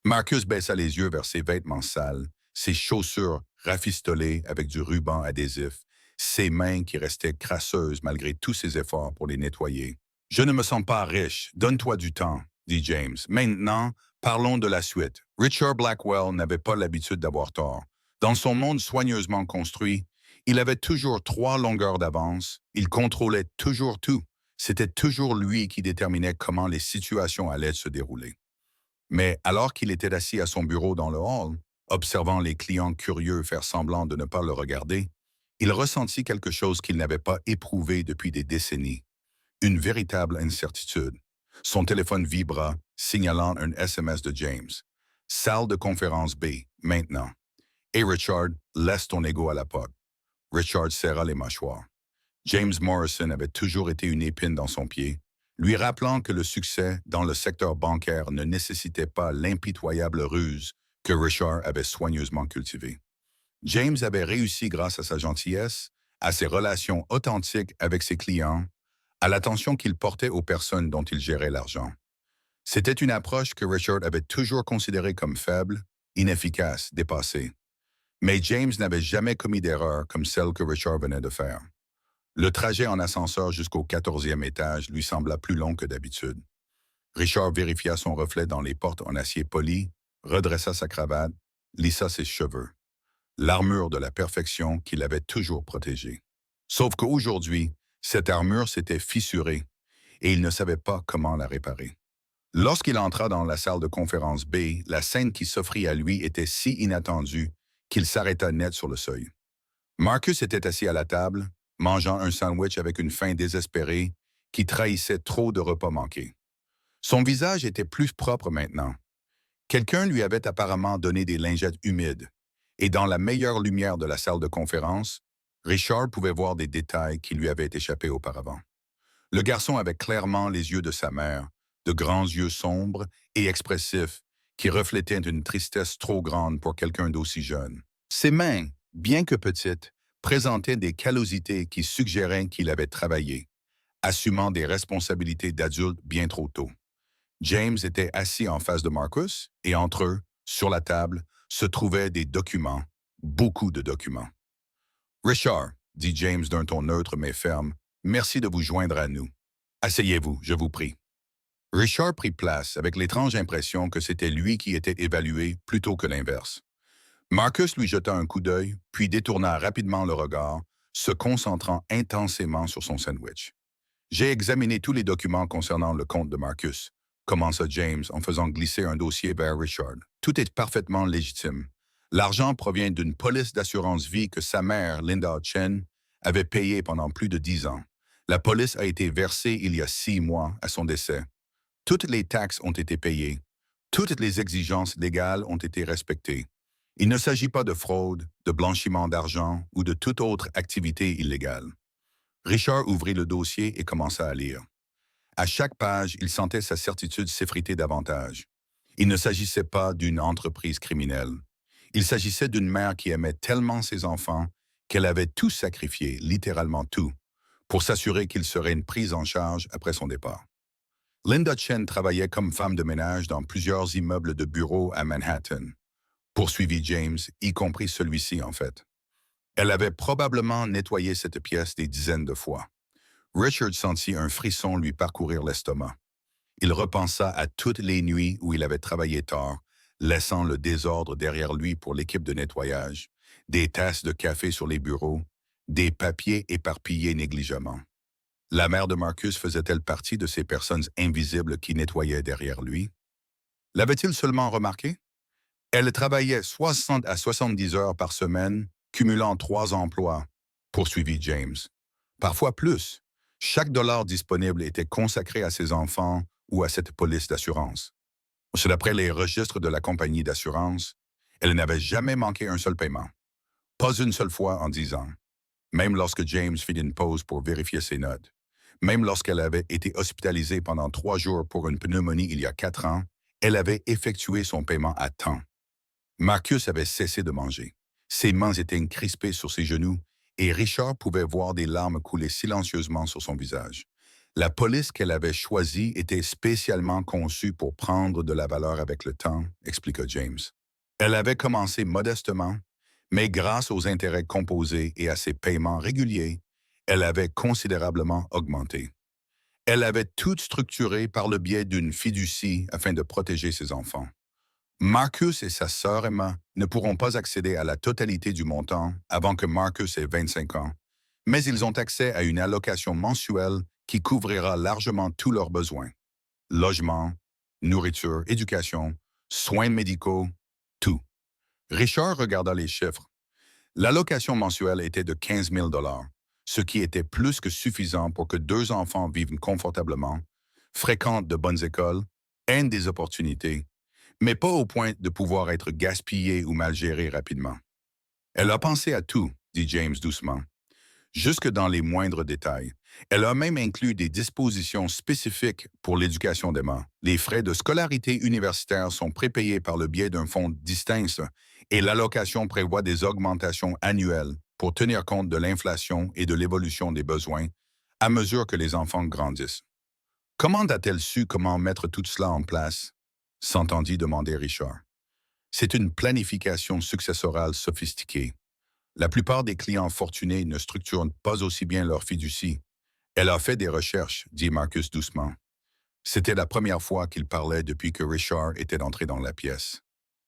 Marcus baissa les yeux vers ses vêtements sales, ses chaussures rafistolées avec du ruban adhésif, ses mains qui restaient crasseuses malgré tous ses efforts pour les nettoyer. Je ne me sens pas riche, donne-toi du temps, dit James. Maintenant, parlons de la suite. Richard Blackwell n'avait pas l'habitude d'avoir tort. Dans son monde soigneusement construit, il avait toujours 3 longueurs d'avance, il contrôlait toujours tout. C'était toujours lui qui déterminait comment les situations allaient se dérouler. Mais alors qu'il était assis à son bureau dans le hall, observant les clients curieux faire semblant de ne pas le regarder, il ressentit quelque chose qu'il n'avait pas éprouvé depuis des décennies, une véritable incertitude. Son téléphone vibra, signalant un SMS de James. « Salle de conférence B, maintenant. » « Et Richard, laisse ton ego à la porte. » Richard serra les mâchoires. James Morrison avait toujours été une épine dans son pied, lui rappelant que le succès dans le secteur bancaire ne nécessitait pas l'impitoyable ruse que Richard avait soigneusement cultivée. James avait réussi grâce à sa gentillesse, à ses relations authentiques avec ses clients, à l'attention qu'il portait aux personnes dont il gérait l'argent. C'était une approche que Richard avait toujours considérée comme faible, inefficace, dépassée. Mais James n'avait jamais commis d'erreur comme celle que Richard venait de faire. Le trajet en ascenseur jusqu'au 14e étage lui sembla plus long que d'habitude. Richard vérifia son reflet dans les portes en acier poli, redressa sa cravate, lissa ses cheveux. L'armure de la perfection qui l'avait toujours protégé. Sauf qu'aujourd'hui, cette armure s'était fissurée et il ne savait pas comment la réparer. Lorsqu'il entra dans la salle de conférence B, la scène qui s'offrit à lui était si inattendue qu'il s'arrêta net sur le seuil. Marcus était assis à la table, mangeant un sandwich avec une faim désespérée qui trahissait trop de repas manqués. Son visage était plus propre maintenant. Quelqu'un lui avait apparemment donné des lingettes humides, et dans la meilleure lumière de la salle de conférence, Richard pouvait voir des détails qui lui avaient échappé auparavant. Le garçon avait clairement les yeux de sa mère, de grands yeux sombres et expressifs qui reflétaient une tristesse trop grande pour quelqu'un d'aussi jeune. Ses mains, bien que petites, présentaient des callosités qui suggéraient qu'il avait travaillé, assumant des responsabilités d'adulte bien trop tôt. James était assis en face de Marcus et entre eux, sur la table, se trouvaient des documents, beaucoup de documents. « Richard, » dit James d'un ton neutre mais ferme, « merci de vous joindre à nous. Asseyez-vous, je vous prie. » Richard prit place avec l'étrange impression que c'était lui qui était évalué plutôt que l'inverse. Marcus lui jeta un coup d'œil, puis détourna rapidement le regard, se concentrant intensément sur son sandwich. « J'ai examiné tous les documents concernant le compte de Marcus, » commença James en faisant glisser un dossier vers Richard. « Tout est parfaitement légitime. L'argent provient d'une police d'assurance vie que sa mère, Linda Chen, avait payée pendant plus de 10 ans. La police a été versée il y a 6 mois à son décès. Toutes les taxes ont été payées. Toutes les exigences légales ont été respectées. Il ne s'agit pas de fraude, de blanchiment d'argent ou de toute autre activité illégale. Richard ouvrit le dossier et commença à lire. À chaque page, il sentait sa certitude s'effriter davantage. Il ne s'agissait pas d'une entreprise criminelle. Il s'agissait d'une mère qui aimait tellement ses enfants qu'elle avait tout sacrifié, littéralement tout, pour s'assurer qu'il serait une prise en charge après son départ. Linda Chen travaillait comme femme de ménage dans plusieurs immeubles de bureaux à Manhattan, poursuivit James, y compris celui-ci en fait. Elle avait probablement nettoyé cette pièce des dizaines de fois. Richard sentit un frisson lui parcourir l'estomac. Il repensa à toutes les nuits où il avait travaillé tard, laissant le désordre derrière lui pour l'équipe de nettoyage, des tasses de café sur les bureaux, des papiers éparpillés négligemment. La mère de Marcus faisait-elle partie de ces personnes invisibles qui nettoyaient derrière lui? L'avait-il seulement remarqué? Elle travaillait 60 à 70 heures par semaine, cumulant 3 emplois, poursuivit James. Parfois plus. Chaque dollar disponible était consacré à ses enfants ou à cette police d'assurance. D'après les registres de la compagnie d'assurance, elle n'avait jamais manqué un seul paiement. Pas une seule fois en 10 ans. Même lorsque James fit une pause pour vérifier ses notes. Même lorsqu'elle avait été hospitalisée pendant 3 jours pour une pneumonie il y a 4 ans, elle avait effectué son paiement à temps. Marcus avait cessé de manger. Ses mains étaient crispées sur ses genoux et Richard pouvait voir des larmes couler silencieusement sur son visage. La police qu'elle avait choisie était spécialement conçue pour prendre de la valeur avec le temps, expliqua James. Elle avait commencé modestement, mais grâce aux intérêts composés et à ses paiements réguliers, elle avait considérablement augmenté. Elle avait tout structuré par le biais d'une fiducie afin de protéger ses enfants. Marcus et sa sœur Emma ne pourront pas accéder à la totalité du montant avant que Marcus ait 25 ans, mais ils ont accès à une allocation mensuelle qui couvrira largement tous leurs besoins. Logement, nourriture, éducation, soins médicaux, tout. Richard regarda les chiffres. L'allocation mensuelle était de 15 000 $, ce qui était plus que suffisant pour que 2 enfants vivent confortablement, fréquentent de bonnes écoles, aient des opportunités, mais pas au point de pouvoir être gaspillés ou mal gérés rapidement. Elle a pensé à tout, dit James doucement, jusque dans les moindres détails. Elle a même inclus des dispositions spécifiques pour l'éducation d'Emma. Les frais de scolarité universitaire sont prépayés par le biais d'un fonds distinct et l'allocation prévoit des augmentations annuelles pour tenir compte de l'inflation et de l'évolution des besoins à mesure que les enfants grandissent. Comment a-t-elle su comment mettre tout cela en place? S'entendit demander Richard. C'est une planification successorale sophistiquée. La plupart des clients fortunés ne structurent pas aussi bien leur fiducie. Elle a fait des recherches, dit Marcus doucement. C'était la première fois qu'il parlait depuis que Richard était entré dans la pièce.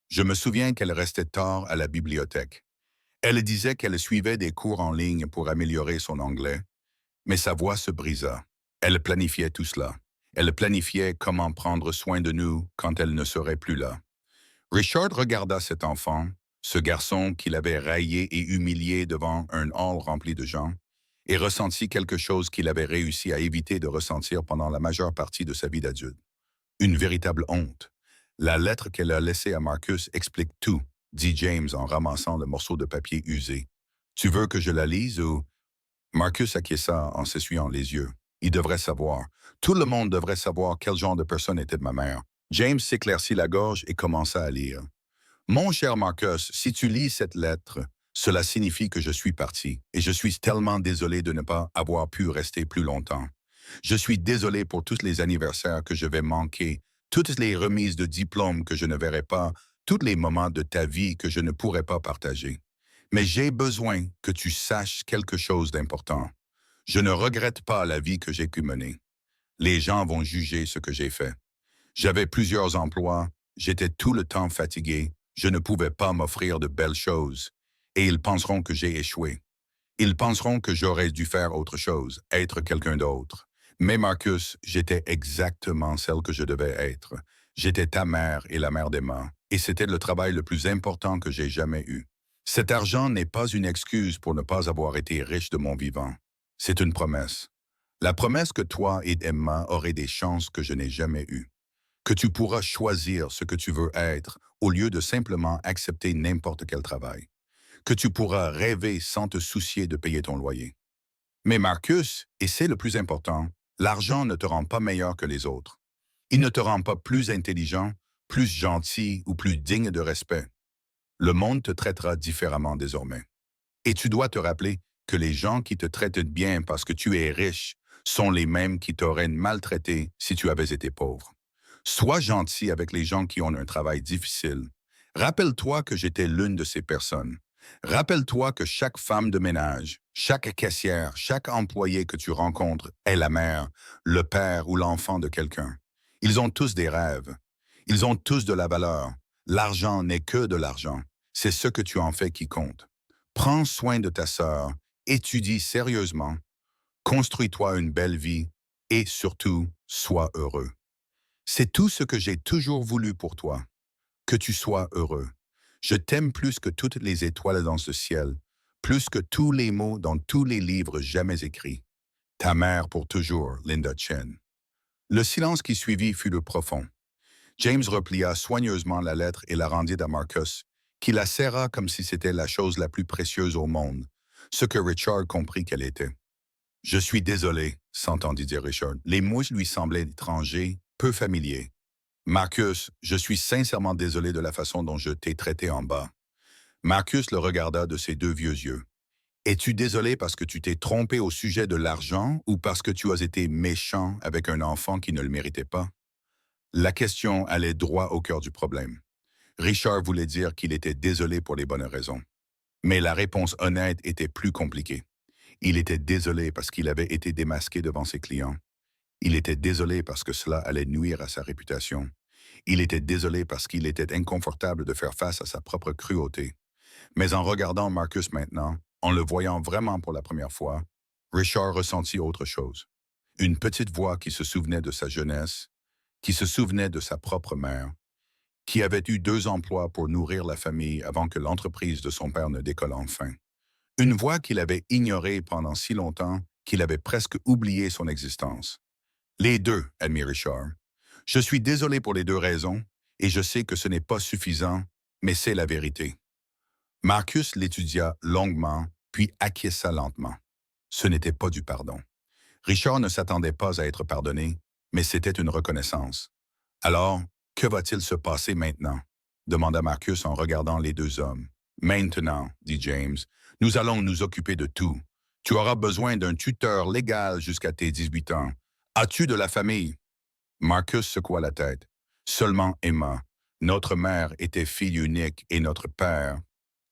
Je me souviens qu'elle restait tard à la bibliothèque. Elle disait qu'elle suivait des cours en ligne pour améliorer son anglais, mais sa voix se brisa. Elle planifiait tout cela. Elle planifiait comment prendre soin de nous quand elle ne serait plus là. Richard regarda cet enfant, ce garçon qu'il avait raillé et humilié devant un hall rempli de gens, et ressentit quelque chose qu'il avait réussi à éviter de ressentir pendant la majeure partie de sa vie d'adulte. Une véritable honte. La lettre qu'elle a laissée à Marcus explique tout, dit James en ramassant le morceau de papier usé. Tu veux que je la lise ou... Marcus acquiesça en s'essuyant les yeux. Il devrait savoir. Tout le monde devrait savoir quel genre de personne était ma mère. James s'éclaircit la gorge et commença à lire. Mon cher Marcus, si tu lis cette lettre, cela signifie que je suis parti, et je suis tellement désolé de ne pas avoir pu rester plus longtemps. Je suis désolé pour tous les anniversaires que je vais manquer, toutes les remises de diplômes que je ne verrai pas, tous les moments de ta vie que je ne pourrai pas partager. Mais j'ai besoin que tu saches quelque chose d'important. Je ne regrette pas la vie que j'ai pu mener. Les gens vont juger ce que j'ai fait. J'avais plusieurs emplois, j'étais tout le temps fatigué, je ne pouvais pas m'offrir de belles choses, et ils penseront que j'ai échoué. Ils penseront que j'aurais dû faire autre chose, être quelqu'un d'autre. Mais Marcus, j'étais exactement celle que je devais être. J'étais ta mère et la mère d'Emma, et c'était le travail le plus important que j'ai jamais eu. Cet argent n'est pas une excuse pour ne pas avoir été riche de mon vivant. C'est une promesse. La promesse que toi et Emma aurez des chances que je n'ai jamais eues. que tu pourras choisir ce que tu veux être au lieu de simplement accepter n'importe quel travail, que tu pourras rêver sans te soucier de payer ton loyer. Mais Marcus, et c'est le plus important, l'argent ne te rend pas meilleur que les autres. Il ne te rend pas plus intelligent, plus gentil ou plus digne de respect. Le monde te traitera différemment désormais. Et tu dois te rappeler que les gens qui te traitent bien parce que tu es riche sont les mêmes qui t'auraient maltraité si tu avais été pauvre. Sois gentil avec les gens qui ont un travail difficile. Rappelle-toi que j'étais l'une de ces personnes. Rappelle-toi que chaque femme de ménage, chaque caissière, chaque employé que tu rencontres est la mère, le père ou l'enfant de quelqu'un. Ils ont tous des rêves. Ils ont tous de la valeur. L'argent n'est que de l'argent. C'est ce que tu en fais qui compte. Prends soin de ta sœur, étudie sérieusement, construis-toi une belle vie et surtout, sois heureux. C'est tout ce que j'ai toujours voulu pour toi, que tu sois heureux. Je t'aime plus que toutes les étoiles dans ce ciel, plus que tous les mots dans tous les livres jamais écrits. Ta mère pour toujours, Linda Chen. Le silence qui suivit fut le profond. James replia soigneusement la lettre et la rendit à Marcus, qui la serra comme si c'était la chose la plus précieuse au monde, ce que Richard comprit qu'elle était. « Je suis désolé », s'entendit dire Richard. Les mots lui semblaient étrangers, peu familiers. « Marcus, je suis sincèrement désolé de la façon dont je t'ai traité en bas. » Marcus le regarda de ses deux vieux yeux. « Es-tu désolé parce que tu t'es trompé au sujet de l'argent ou parce que tu as été méchant avec un enfant qui ne le méritait pas? » La question allait droit au cœur du problème. Richard voulait dire qu'il était désolé pour les bonnes raisons. Mais la réponse honnête était plus compliquée. Il était désolé parce qu'il avait été démasqué devant ses clients. Il était désolé parce que cela allait nuire à sa réputation. Il était désolé parce qu'il était inconfortable de faire face à sa propre cruauté. Mais en regardant Marcus maintenant, en le voyant vraiment pour la première fois, Richard ressentit autre chose. Une petite voix qui se souvenait de sa jeunesse, qui se souvenait de sa propre mère, qui avait eu 2 emplois pour nourrir la famille avant que l'entreprise de son père ne décolle enfin. Une voix qu'il avait ignorée pendant si longtemps qu'il avait presque oublié son existence. Les deux, admit Richard. Je suis désolé pour les 2 raisons, et je sais que ce n'est pas suffisant, mais c'est la vérité. Marcus l'étudia longuement, puis acquiesça lentement. Ce n'était pas du pardon. Richard ne s'attendait pas à être pardonné, mais c'était une reconnaissance. Alors, que va-t-il se passer maintenant? Demanda Marcus en regardant les 2 hommes. Maintenant, dit James, nous allons nous occuper de tout. Tu auras besoin d'un tuteur légal jusqu'à tes 18 ans. As-tu de la famille? Marcus secoua la tête. Seulement Emma. Notre mère était fille unique et notre père.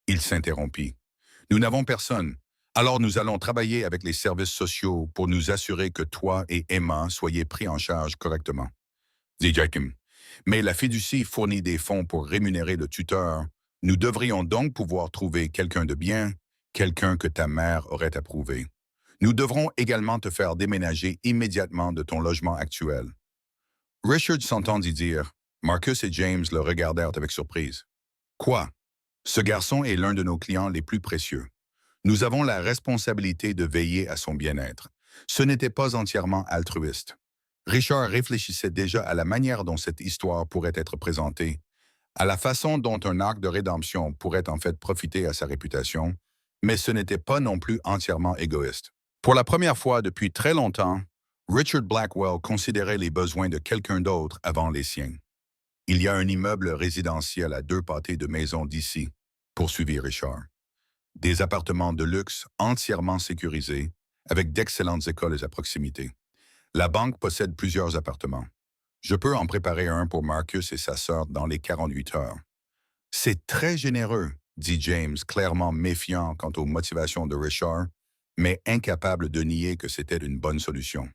Il s'interrompit. Nous n'avons personne. Alors nous allons travailler avec les services sociaux pour nous assurer que toi et Emma soyez pris en charge correctement, dit Jacob. Mais la fiducie fournit des fonds pour rémunérer le tuteur. Nous devrions donc pouvoir trouver quelqu'un de bien, quelqu'un que ta mère aurait approuvé. Nous devrons également te faire déménager immédiatement de ton logement actuel. Richard s'entendit dire. Marcus et James le regardèrent avec surprise. Quoi? Ce garçon est l'un de nos clients les plus précieux. Nous avons la responsabilité de veiller à son bien-être. Ce n'était pas entièrement altruiste. Richard réfléchissait déjà à la manière dont cette histoire pourrait être présentée, à la façon dont un arc de rédemption pourrait en fait profiter à sa réputation, mais ce n'était pas non plus entièrement égoïste. Pour la première fois depuis très longtemps, Richard Blackwell considérait les besoins de quelqu'un d'autre avant les siens. Il y a un immeuble résidentiel à 2 pâtés de maisons d'ici, poursuivit Richard. Des appartements de luxe entièrement sécurisés, avec d'excellentes écoles à proximité. La banque possède plusieurs appartements. Je peux en préparer un pour Marcus et sa sœur dans les 48 heures. C'est très généreux, dit James, clairement méfiant quant aux motivations de Richard, mais incapable de nier que c'était une bonne solution.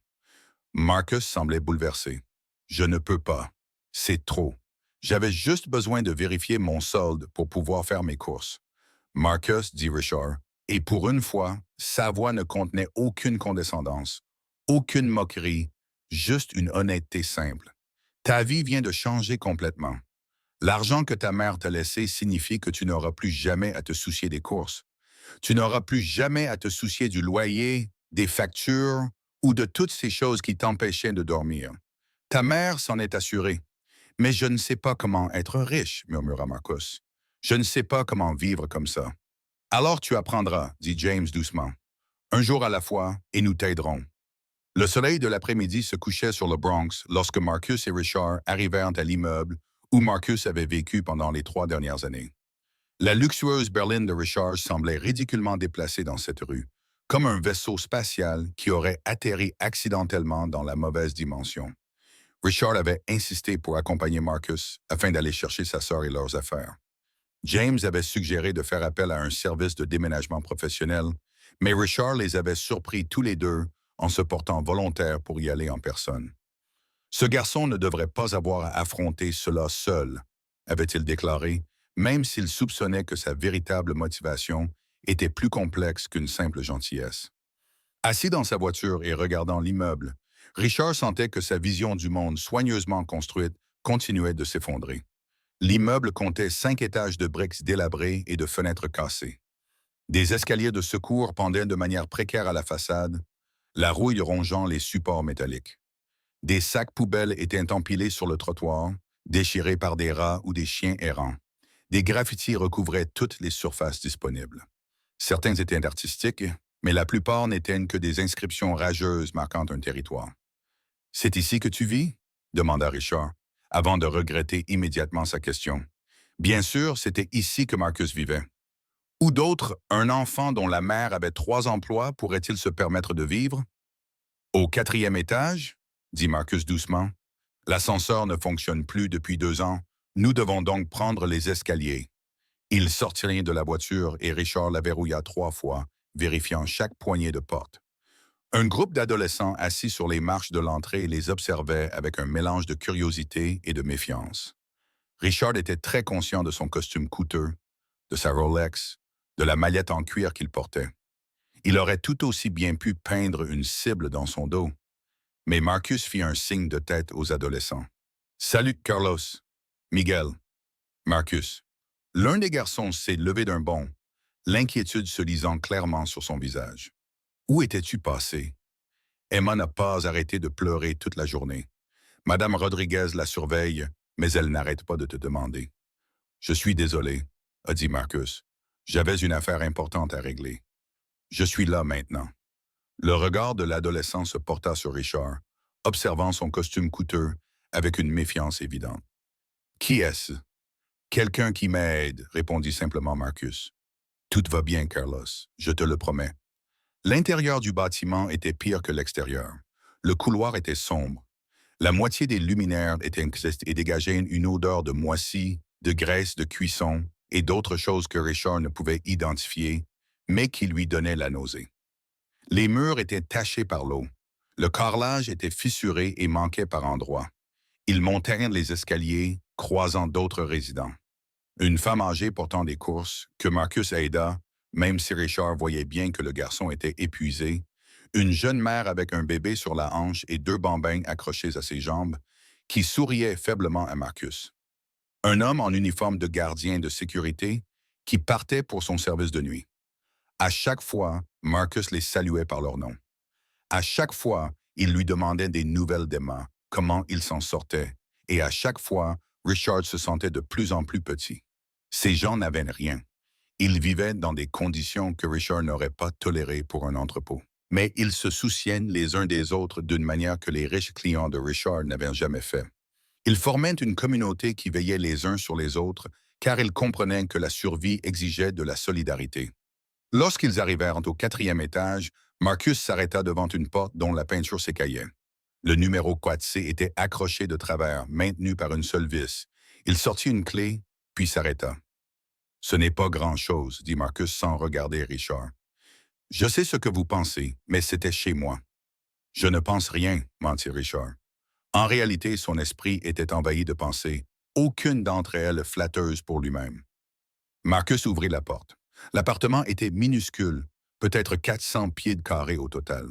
Marcus semblait bouleversé. Je ne peux pas. C'est trop. J'avais juste besoin de vérifier mon solde pour pouvoir faire mes courses. Marcus, dit Richard, et pour une fois, sa voix ne contenait aucune condescendance, aucune moquerie, juste une honnêteté simple. Ta vie vient de changer complètement. L'argent que ta mère t'a laissé signifie que tu n'auras plus jamais à te soucier des courses. Tu n'auras plus jamais à te soucier du loyer, des factures ou de toutes ces choses qui t'empêchaient de dormir. Ta mère s'en est assurée. Mais je ne sais pas comment être riche, murmura Marcus. Je ne sais pas comment vivre comme ça. Alors tu apprendras, dit James doucement. Un jour à la fois, et nous t'aiderons. Le soleil de l'après-midi se couchait sur le Bronx lorsque Marcus et Richard arrivèrent à l'immeuble où Marcus avait vécu pendant les 3 dernières années. La luxueuse berline de Richard semblait ridiculement déplacée dans cette rue, comme un vaisseau spatial qui aurait atterri accidentellement dans la mauvaise dimension. Richard avait insisté pour accompagner Marcus afin d'aller chercher sa sœur et leurs affaires. James avait suggéré de faire appel à un service de déménagement professionnel, mais Richard les avait surpris tous les deux en se portant volontaire pour y aller en personne. Ce garçon ne devrait pas avoir à affronter cela seul, avait-il déclaré, même s'il soupçonnait que sa véritable motivation était plus complexe qu'une simple gentillesse. Assis dans sa voiture et regardant l'immeuble, Richard sentait que sa vision du monde soigneusement construite continuait de s'effondrer. L'immeuble comptait 5 étages de briques délabrées et de fenêtres cassées. Des escaliers de secours pendaient de manière précaire à la façade, la rouille rongeant les supports métalliques. Des sacs poubelles étaient empilés sur le trottoir, déchirés par des rats ou des chiens errants. Des graffitis recouvraient toutes les surfaces disponibles. Certains étaient artistiques, mais la plupart n'étaient que des inscriptions rageuses marquant un territoire. « C'est ici que tu vis ?» demanda Richard, avant de regretter immédiatement sa question. Bien sûr, c'était ici que Marcus vivait. Où d'autre, un enfant dont la mère avait 3 emplois pourrait-il se permettre de vivre? Au 4e étage, dit Marcus doucement. L'ascenseur ne fonctionne plus depuis 2 ans. Nous devons donc prendre les escaliers. Il sortit de la voiture et Richard la verrouilla 3 fois, vérifiant chaque poignée de porte. Un groupe d'adolescents assis sur les marches de l'entrée les observait avec un mélange de curiosité et de méfiance. Richard était très conscient de son costume coûteux, de sa Rolex, de la mallette en cuir qu'il portait. Il aurait tout aussi bien pu peindre une cible dans son dos. Mais Marcus fit un signe de tête aux adolescents. « Salut, Carlos. Miguel. Marcus. » L'un des garçons s'est levé d'un bond, l'inquiétude se lisant clairement sur son visage. « Où étais-tu passé? » Emma n'a pas arrêté de pleurer toute la journée. Madame Rodriguez la surveille, mais elle n'arrête pas de te demander. « Je suis désolé, » a dit Marcus. « J'avais une affaire importante à régler. Je suis là maintenant. » Le regard de l'adolescent se porta sur Richard, observant son costume coûteux avec une méfiance évidente. « Qui est-ce? »« Quelqu'un qui m'aide, » répondit simplement Marcus. « Tout va bien, Carlos, je te le promets. » L'intérieur du bâtiment était pire que l'extérieur. Le couloir était sombre. La moitié des luminaires étaient et dégageaient une odeur de moissie, de graisse de cuisson et d'autres choses que Richard ne pouvait identifier, mais qui lui donnaient la nausée. Les murs étaient tachés par l'eau. Le carrelage était fissuré et manquait par endroits. Ils montèrent les escaliers, croisant d'autres résidents. Une femme âgée portant des courses, que Marcus aida, même si Richard voyait bien que le garçon était épuisé, une jeune mère avec un bébé sur la hanche et 2 bambins accrochés à ses jambes, qui souriait faiblement à Marcus. Un homme en uniforme de gardien de sécurité qui partait pour son service de nuit. À chaque fois, Marcus les saluait par leur nom. À chaque fois, il lui demandait des nouvelles d'Emma, comment il s'en sortait, et à chaque fois, Richard se sentait de plus en plus petit. Ces gens n'avaient rien. Ils vivaient dans des conditions que Richard n'aurait pas tolérées pour un entrepôt. Mais ils se souciaient les uns des autres d'une manière que les riches clients de Richard n'avaient jamais fait. Ils formaient une communauté qui veillait les uns sur les autres, car ils comprenaient que la survie exigeait de la solidarité. Lorsqu'ils arrivèrent au 4e étage, Marcus s'arrêta devant une porte dont la peinture s'écaillait. Le numéro 4C était accroché de travers, maintenu par une seule vis. Il sortit une clé, puis s'arrêta. « Ce n'est pas grand-chose, » dit Marcus sans regarder Richard. « Je sais ce que vous pensez, mais c'était chez moi. »« Je ne pense rien, » mentit Richard. En réalité, son esprit était envahi de pensées, aucune d'entre elles flatteuse pour lui-même. Marcus ouvrit la porte. L'appartement était minuscule, peut-être 400 pieds de carré au total.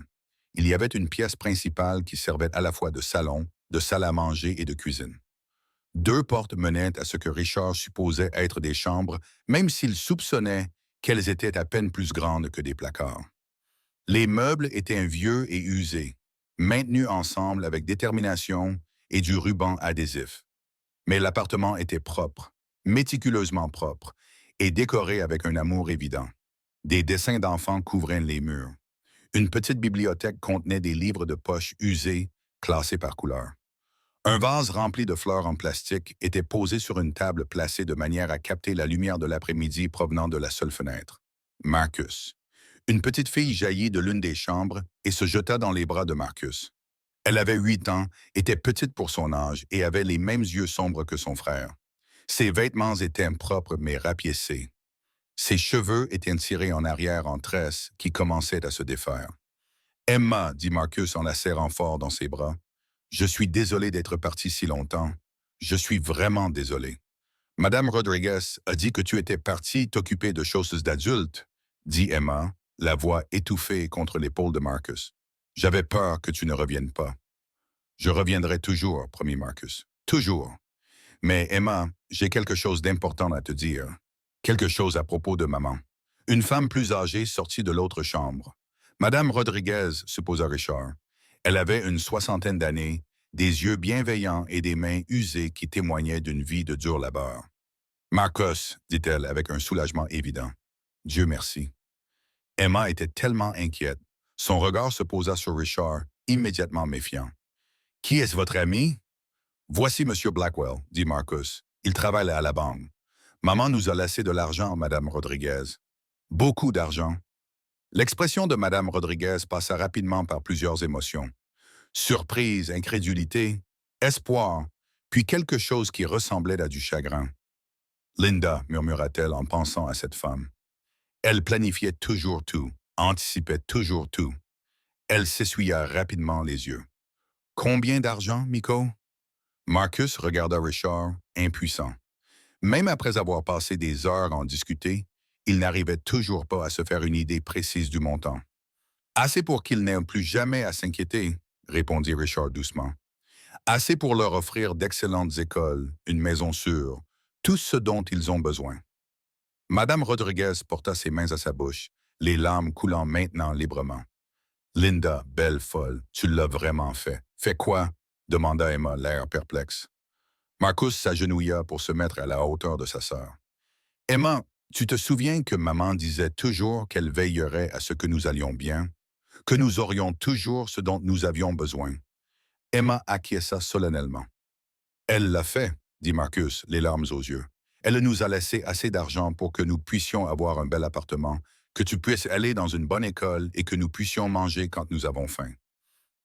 Il y avait une pièce principale qui servait à la fois de salon, de salle à manger et de cuisine. 2 portes menaient à ce que Richard supposait être des chambres, même s'il soupçonnait qu'elles étaient à peine plus grandes que des placards. Les meubles étaient vieux et usés, maintenus ensemble avec détermination et du ruban adhésif. Mais l'appartement était propre, méticuleusement propre, et décoré avec un amour évident. Des dessins d'enfants couvraient les murs. Une petite bibliothèque contenait des livres de poche usés, classés par couleur. Un vase rempli de fleurs en plastique était posé sur une table placée de manière à capter la lumière de l'après-midi provenant de la seule fenêtre. Marcus. Une petite fille jaillit de l'une des chambres et se jeta dans les bras de Marcus. Elle avait 8 ans, était petite pour son âge et avait les mêmes yeux sombres que son frère. Ses vêtements étaient propres mais rapiécés. Ses cheveux étaient tirés en arrière en tresses qui commençaient à se défaire. Emma, dit Marcus en la serrant fort dans ses bras, je suis désolé d'être parti si longtemps. Je suis vraiment désolé. Madame Rodriguez a dit que tu étais parti t'occuper de choses d'adultes, dit Emma, la voix étouffée contre l'épaule de Marcus. J'avais peur que tu ne reviennes pas. Je reviendrai toujours, promit Marcus. Toujours. Mais Emma, j'ai quelque chose d'important à te dire. Quelque chose à propos de maman. Une femme plus âgée sortit de l'autre chambre. Madame Rodriguez, supposa Richard. Elle avait une soixantaine d'années, des yeux bienveillants et des mains usées qui témoignaient d'une vie de dur labeur. Marcus, dit-elle avec un soulagement évident. Dieu merci. Emma était tellement inquiète. Son regard se posa sur Richard, immédiatement méfiant. Qui est-ce votre ami? Voici Monsieur Blackwell, dit Marcus. Il travaille à la banque. Maman nous a laissé de l'argent, Madame Rodriguez. Beaucoup d'argent. L'expression de Madame Rodriguez passa rapidement par plusieurs émotions. Surprise, incrédulité, espoir, puis quelque chose qui ressemblait à du chagrin. Linda, murmura-t-elle en pensant à cette femme. Elle planifiait toujours tout, anticipait toujours tout. Elle s'essuya rapidement les yeux. Combien d'argent, Miko? Marcus regarda Richard, impuissant. Même après avoir passé des heures à en discuter, il n'arrivait toujours pas à se faire une idée précise du montant. Assez pour qu'ils n'aient plus jamais à s'inquiéter, répondit Richard doucement. Assez pour leur offrir d'excellentes écoles, une maison sûre, tout ce dont ils ont besoin. Madame Rodriguez porta ses mains à sa bouche, les larmes coulant maintenant librement. Linda, belle folle, tu l'as vraiment fait. Fait quoi? Demanda Emma, l'air perplexe. Marcus s'agenouilla pour se mettre à la hauteur de sa sœur. Emma, tu te souviens que maman disait toujours qu'elle veillerait à ce que nous allions bien, que nous aurions toujours ce dont nous avions besoin. Emma acquiesça solennellement. Elle l'a fait, dit Marcus, les larmes aux yeux. Elle nous a laissé assez d'argent pour que nous puissions avoir un bel appartement, que tu puisses aller dans une bonne école et que nous puissions manger quand nous avons faim.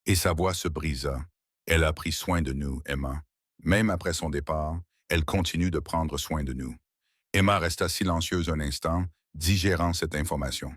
Et sa voix se brisa. Elle a pris soin de nous, Emma. Même après son départ, elle continue de prendre soin de nous. Emma resta silencieuse un instant, digérant cette information.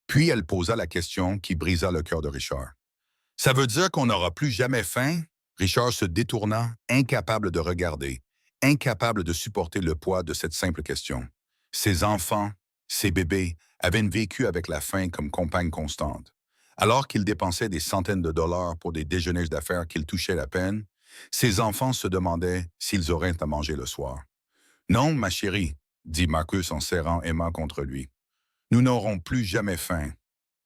Puis elle posa la question qui brisa le cœur de Richard. « Ça veut dire qu'on n'aura plus jamais faim? » Richard se détourna, incapable de regarder, incapable de supporter le poids de cette simple question. Ses enfants, ses bébés, avaient vécu avec la faim comme compagne constante. Alors qu'il dépensait des centaines de dollars pour des déjeuners d'affaires qu'il touchait à peine, ses enfants se demandaient s'ils auraient à manger le soir. « Non, ma chérie, » dit Marcus en serrant Emma contre lui. « Nous n'aurons plus jamais faim. »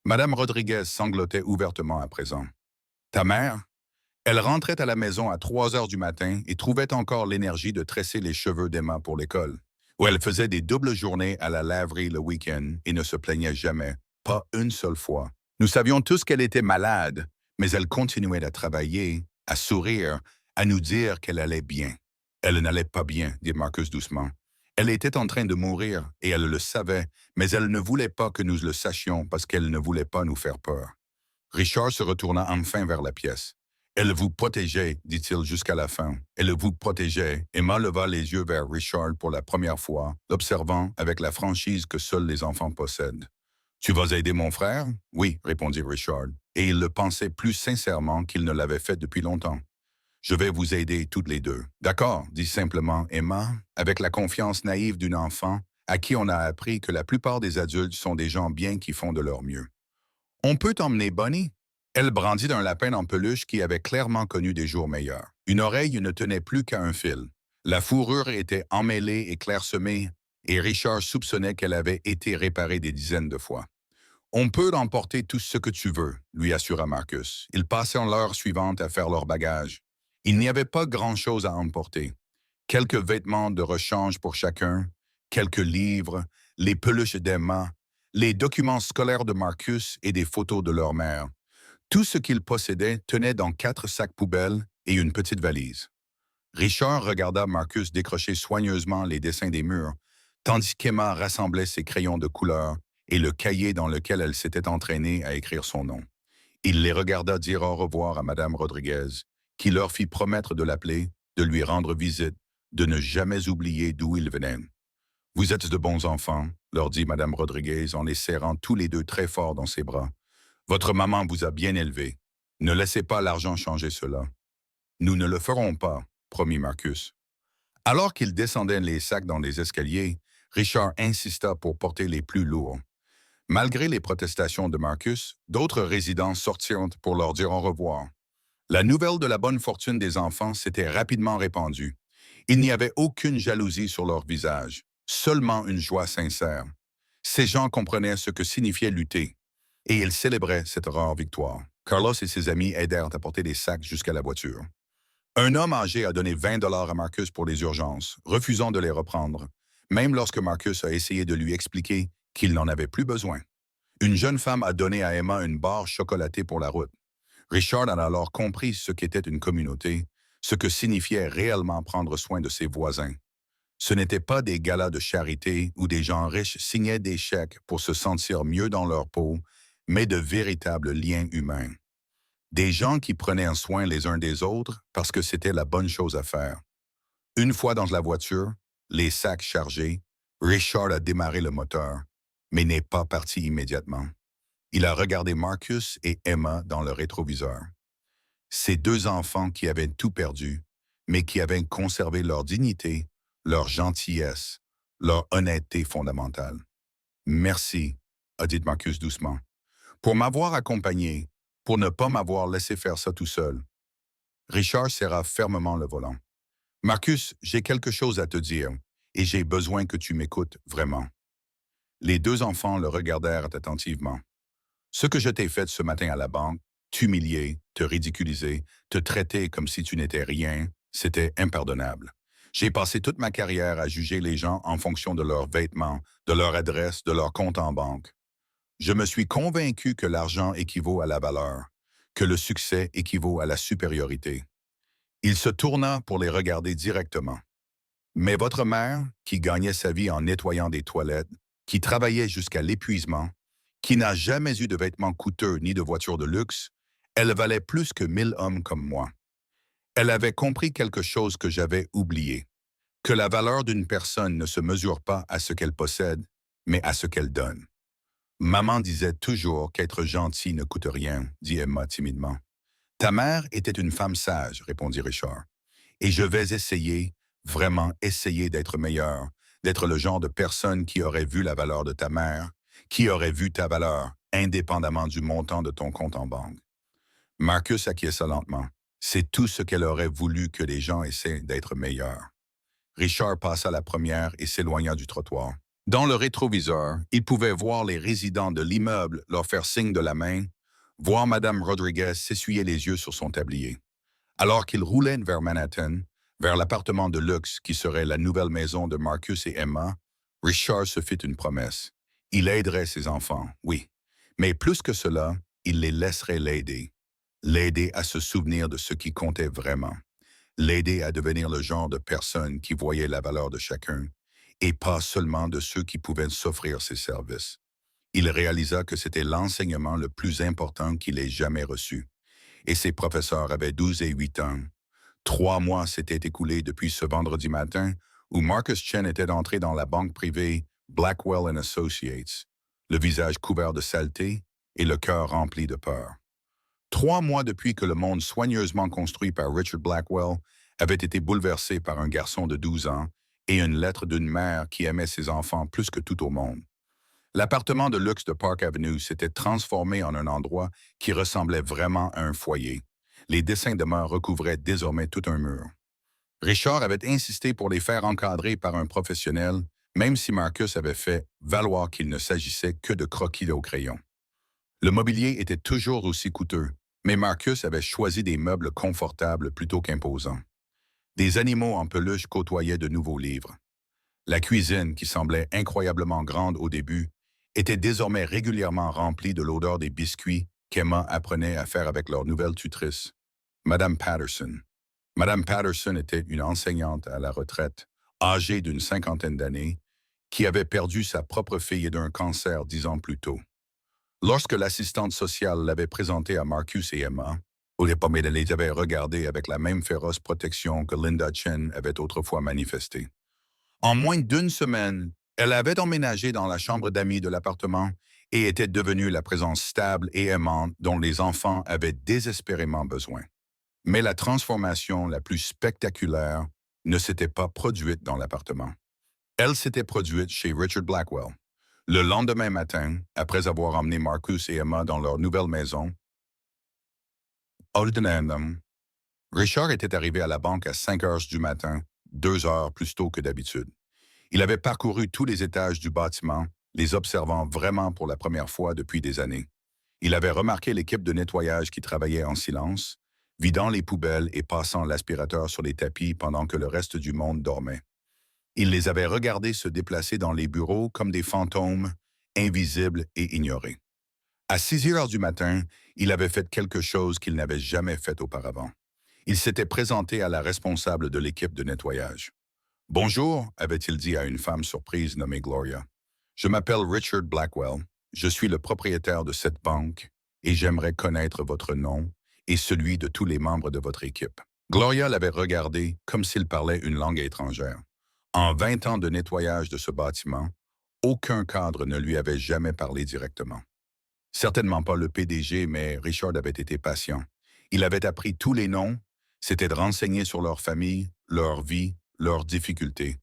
Madame Rodriguez sanglotait ouvertement à présent. « Ta mère? » Elle rentrait à la maison à 3 heures du matin et trouvait encore l'énergie de tresser les cheveux d'Emma pour l'école, où elle faisait des doubles journées à la laverie le week-end et ne se plaignait jamais, pas une seule fois. Nous savions tous qu'elle était malade, mais elle continuait à travailler, à sourire, à nous dire qu'elle allait bien. Elle n'allait pas bien, dit Marcus doucement. Elle était en train de mourir et elle le savait, mais elle ne voulait pas que nous le sachions parce qu'elle ne voulait pas nous faire peur. Richard se retourna enfin vers la pièce. Elle vous protégeait, dit-il jusqu'à la fin. Elle vous protégeait. Emma leva les yeux vers Richard pour la première fois, l'observant avec la franchise que seuls les enfants possèdent. Tu vas aider mon frère? Oui, répondit Richard, et il le pensait plus sincèrement qu'il ne l'avait fait depuis longtemps. Je vais vous aider toutes les deux. D'accord, dit simplement Emma, avec la confiance naïve d'une enfant à qui on a appris que la plupart des adultes sont des gens bien qui font de leur mieux. On peut emmener Bonnie? Elle brandit d'un lapin en peluche qui avait clairement connu des jours meilleurs. Une oreille ne tenait plus qu'à un fil. La fourrure était emmêlée et clairsemée, et Richard soupçonnait qu'elle avait été réparée des dizaines de fois. « On peut emporter tout ce que tu veux, » lui assura Marcus. Ils passèrent l'heure suivante à faire leur bagage. Il n'y avait pas grand-chose à emporter. Quelques vêtements de rechange pour chacun, quelques livres, les peluches d'Emma, les documents scolaires de Marcus et des photos de leur mère. Tout ce qu'ils possédaient tenait dans 4 sacs poubelles et une petite valise. Richard regarda Marcus décrocher soigneusement les dessins des murs, tandis qu'Emma rassemblait ses crayons de couleur et le cahier dans lequel elle s'était entraînée à écrire son nom. Il les regarda dire au revoir à Madame Rodriguez, qui leur fit promettre de l'appeler, de lui rendre visite, de ne jamais oublier d'où ils venaient. Vous êtes de bons enfants, leur dit Madame Rodriguez en les serrant tous les deux très fort dans ses bras. Votre maman vous a bien élevés. Ne laissez pas l'argent changer cela. Nous ne le ferons pas, promit Marcus. Alors qu'ils descendaient les sacs dans les escaliers, Richard insista pour porter les plus lourds. Malgré les protestations de Marcus, d'autres résidents sortirent pour leur dire au revoir. La nouvelle de la bonne fortune des enfants s'était rapidement répandue. Il n'y avait aucune jalousie sur leur visage, seulement une joie sincère. Ces gens comprenaient ce que signifiait lutter, et ils célébraient cette rare victoire. Carlos et ses amis aidèrent à porter les sacs jusqu'à la voiture. Un homme âgé a donné 20 $ à Marcus pour les urgences, refusant de les reprendre, même lorsque Marcus a essayé de lui expliquer qu'il n'en avait plus besoin. Une jeune femme a donné à Emma une barre chocolatée pour la route. Richard a alors compris ce qu'était une communauté, ce que signifiait réellement prendre soin de ses voisins. Ce n'étaient pas des galas de charité où des gens riches signaient des chèques pour se sentir mieux dans leur peau, mais de véritables liens humains. Des gens qui prenaient soin les uns des autres parce que c'était la bonne chose à faire. Une fois dans la voiture, les sacs chargés, Richard a démarré le moteur, mais n'est pas parti immédiatement. Il a regardé Marcus et Emma dans le rétroviseur. Ces deux enfants qui avaient tout perdu, mais qui avaient conservé leur dignité, leur gentillesse, leur honnêteté fondamentale. Merci, a dit Marcus doucement, pour m'avoir accompagné, pour ne pas m'avoir laissé faire ça tout seul. Richard serra fermement le volant. Marcus, j'ai quelque chose à te dire, et j'ai besoin que tu m'écoutes vraiment. Les deux enfants le regardèrent attentivement. Ce que je t'ai fait ce matin à la banque, t'humilier, te ridiculiser, te traiter comme si tu n'étais rien, c'était impardonnable. J'ai passé toute ma carrière à juger les gens en fonction de leurs vêtements, de leur adresse, de leur compte en banque. Je me suis convaincu que l'argent équivaut à la valeur, que le succès équivaut à la supériorité. Il se tourna pour les regarder directement. Mais votre mère, qui gagnait sa vie en nettoyant des toilettes, qui travaillait jusqu'à l'épuisement, qui n'a jamais eu de vêtements coûteux ni de voiture de luxe, elle valait plus que 1000 hommes comme moi. Elle avait compris quelque chose que j'avais oublié, que la valeur d'une personne ne se mesure pas à ce qu'elle possède, mais à ce qu'elle donne. Maman disait toujours qu'être gentil ne coûte rien, dit Emma timidement. Ta mère était une femme sage, répondit Richard. Et je vais essayer, vraiment essayer d'être meilleur, d'être le genre de personne qui aurait vu la valeur de ta mère, qui aurait vu ta valeur, indépendamment du montant de ton compte en banque. Marcus acquiesça lentement. C'est tout ce qu'elle aurait voulu que les gens essaient d'être meilleurs. Richard passa la première et s'éloigna du trottoir. Dans le rétroviseur, il pouvait voir les résidents de l'immeuble leur faire signe de la main, voir Madame Rodriguez s'essuyer les yeux sur son tablier. Alors qu'il roulait vers Manhattan, vers l'appartement de luxe qui serait la nouvelle maison de Marcus et Emma, Richard se fit une promesse. Il aiderait ses enfants, oui, mais plus que cela, il les laisserait l'aider. L'aider à se souvenir de ce qui comptait vraiment. L'aider à devenir le genre de personne qui voyait la valeur de chacun, et pas seulement de ceux qui pouvaient s'offrir ses services. Il réalisa que c'était l'enseignement le plus important qu'il ait jamais reçu. Et ses professeurs avaient 12 et 8 ans. 3 mois s'étaient écoulés depuis ce vendredi matin où Marcus Chen était entré dans la banque privée Blackwell and Associates, le visage couvert de saleté et le cœur rempli de peur. 3 mois depuis que le monde soigneusement construit par Richard Blackwell avait été bouleversé par un garçon de 12 ans et une lettre d'une mère qui aimait ses enfants plus que tout au monde. L'appartement de luxe de Park Avenue s'était transformé en un endroit qui ressemblait vraiment à un foyer. Les dessins de mœurs recouvraient désormais tout un mur. Richard avait insisté pour les faire encadrer par un professionnel, même si Marcus avait fait valoir qu'il ne s'agissait que de croquis au crayon. Le mobilier était toujours aussi coûteux, mais Marcus avait choisi des meubles confortables plutôt qu'imposants. Des animaux en peluche côtoyaient de nouveaux livres. La cuisine, qui semblait incroyablement grande au début, était désormais régulièrement remplie de l'odeur des biscuits qu'Emma apprenait à faire avec leur nouvelle tutrice, Madame Patterson. Madame Patterson était une enseignante à la retraite, âgée d'une cinquantaine d'années, qui avait perdu sa propre fille d'un cancer 10 ans plus tôt. Lorsque l'assistante sociale l'avait présentée à Marcus et Emma, Olipomeda les avait regardés avec la même féroce protection que Linda Chen avait autrefois manifestée. En moins d'une semaine, elle avait emménagé dans la chambre d'amis de l'appartement et était devenue la présence stable et aimante dont les enfants avaient désespérément besoin. Mais la transformation la plus spectaculaire ne s'était pas produite dans l'appartement. Elle s'était produite chez Richard Blackwell. Le lendemain matin, après avoir emmené Marcus et Emma dans leur nouvelle maison, Oldenham, Richard était arrivé à la banque à 5 heures du matin, 2 heures plus tôt que d'habitude. Il avait parcouru tous les étages du bâtiment, les observant vraiment pour la première fois depuis des années. Il avait remarqué l'équipe de nettoyage qui travaillait en silence, vidant les poubelles et passant l'aspirateur sur les tapis pendant que le reste du monde dormait. Il les avait regardés se déplacer dans les bureaux comme des fantômes, invisibles et ignorés. À 6 heures du matin, il avait fait quelque chose qu'il n'avait jamais fait auparavant. Il s'était présenté à la responsable de l'équipe de nettoyage. « Bonjour », avait-il dit à une femme surprise nommée Gloria. « Je m'appelle Richard Blackwell. Je suis le propriétaire de cette banque et j'aimerais connaître votre nom et celui de tous les membres de votre équipe. » Gloria l'avait regardé comme s'il parlait une langue étrangère. En 20 ans de nettoyage de ce bâtiment, aucun cadre ne lui avait jamais parlé directement. Certainement pas le PDG, mais Richard avait été patient. Il avait appris tous les noms, s'était renseigné sur leur famille, leur vie, leurs difficultés.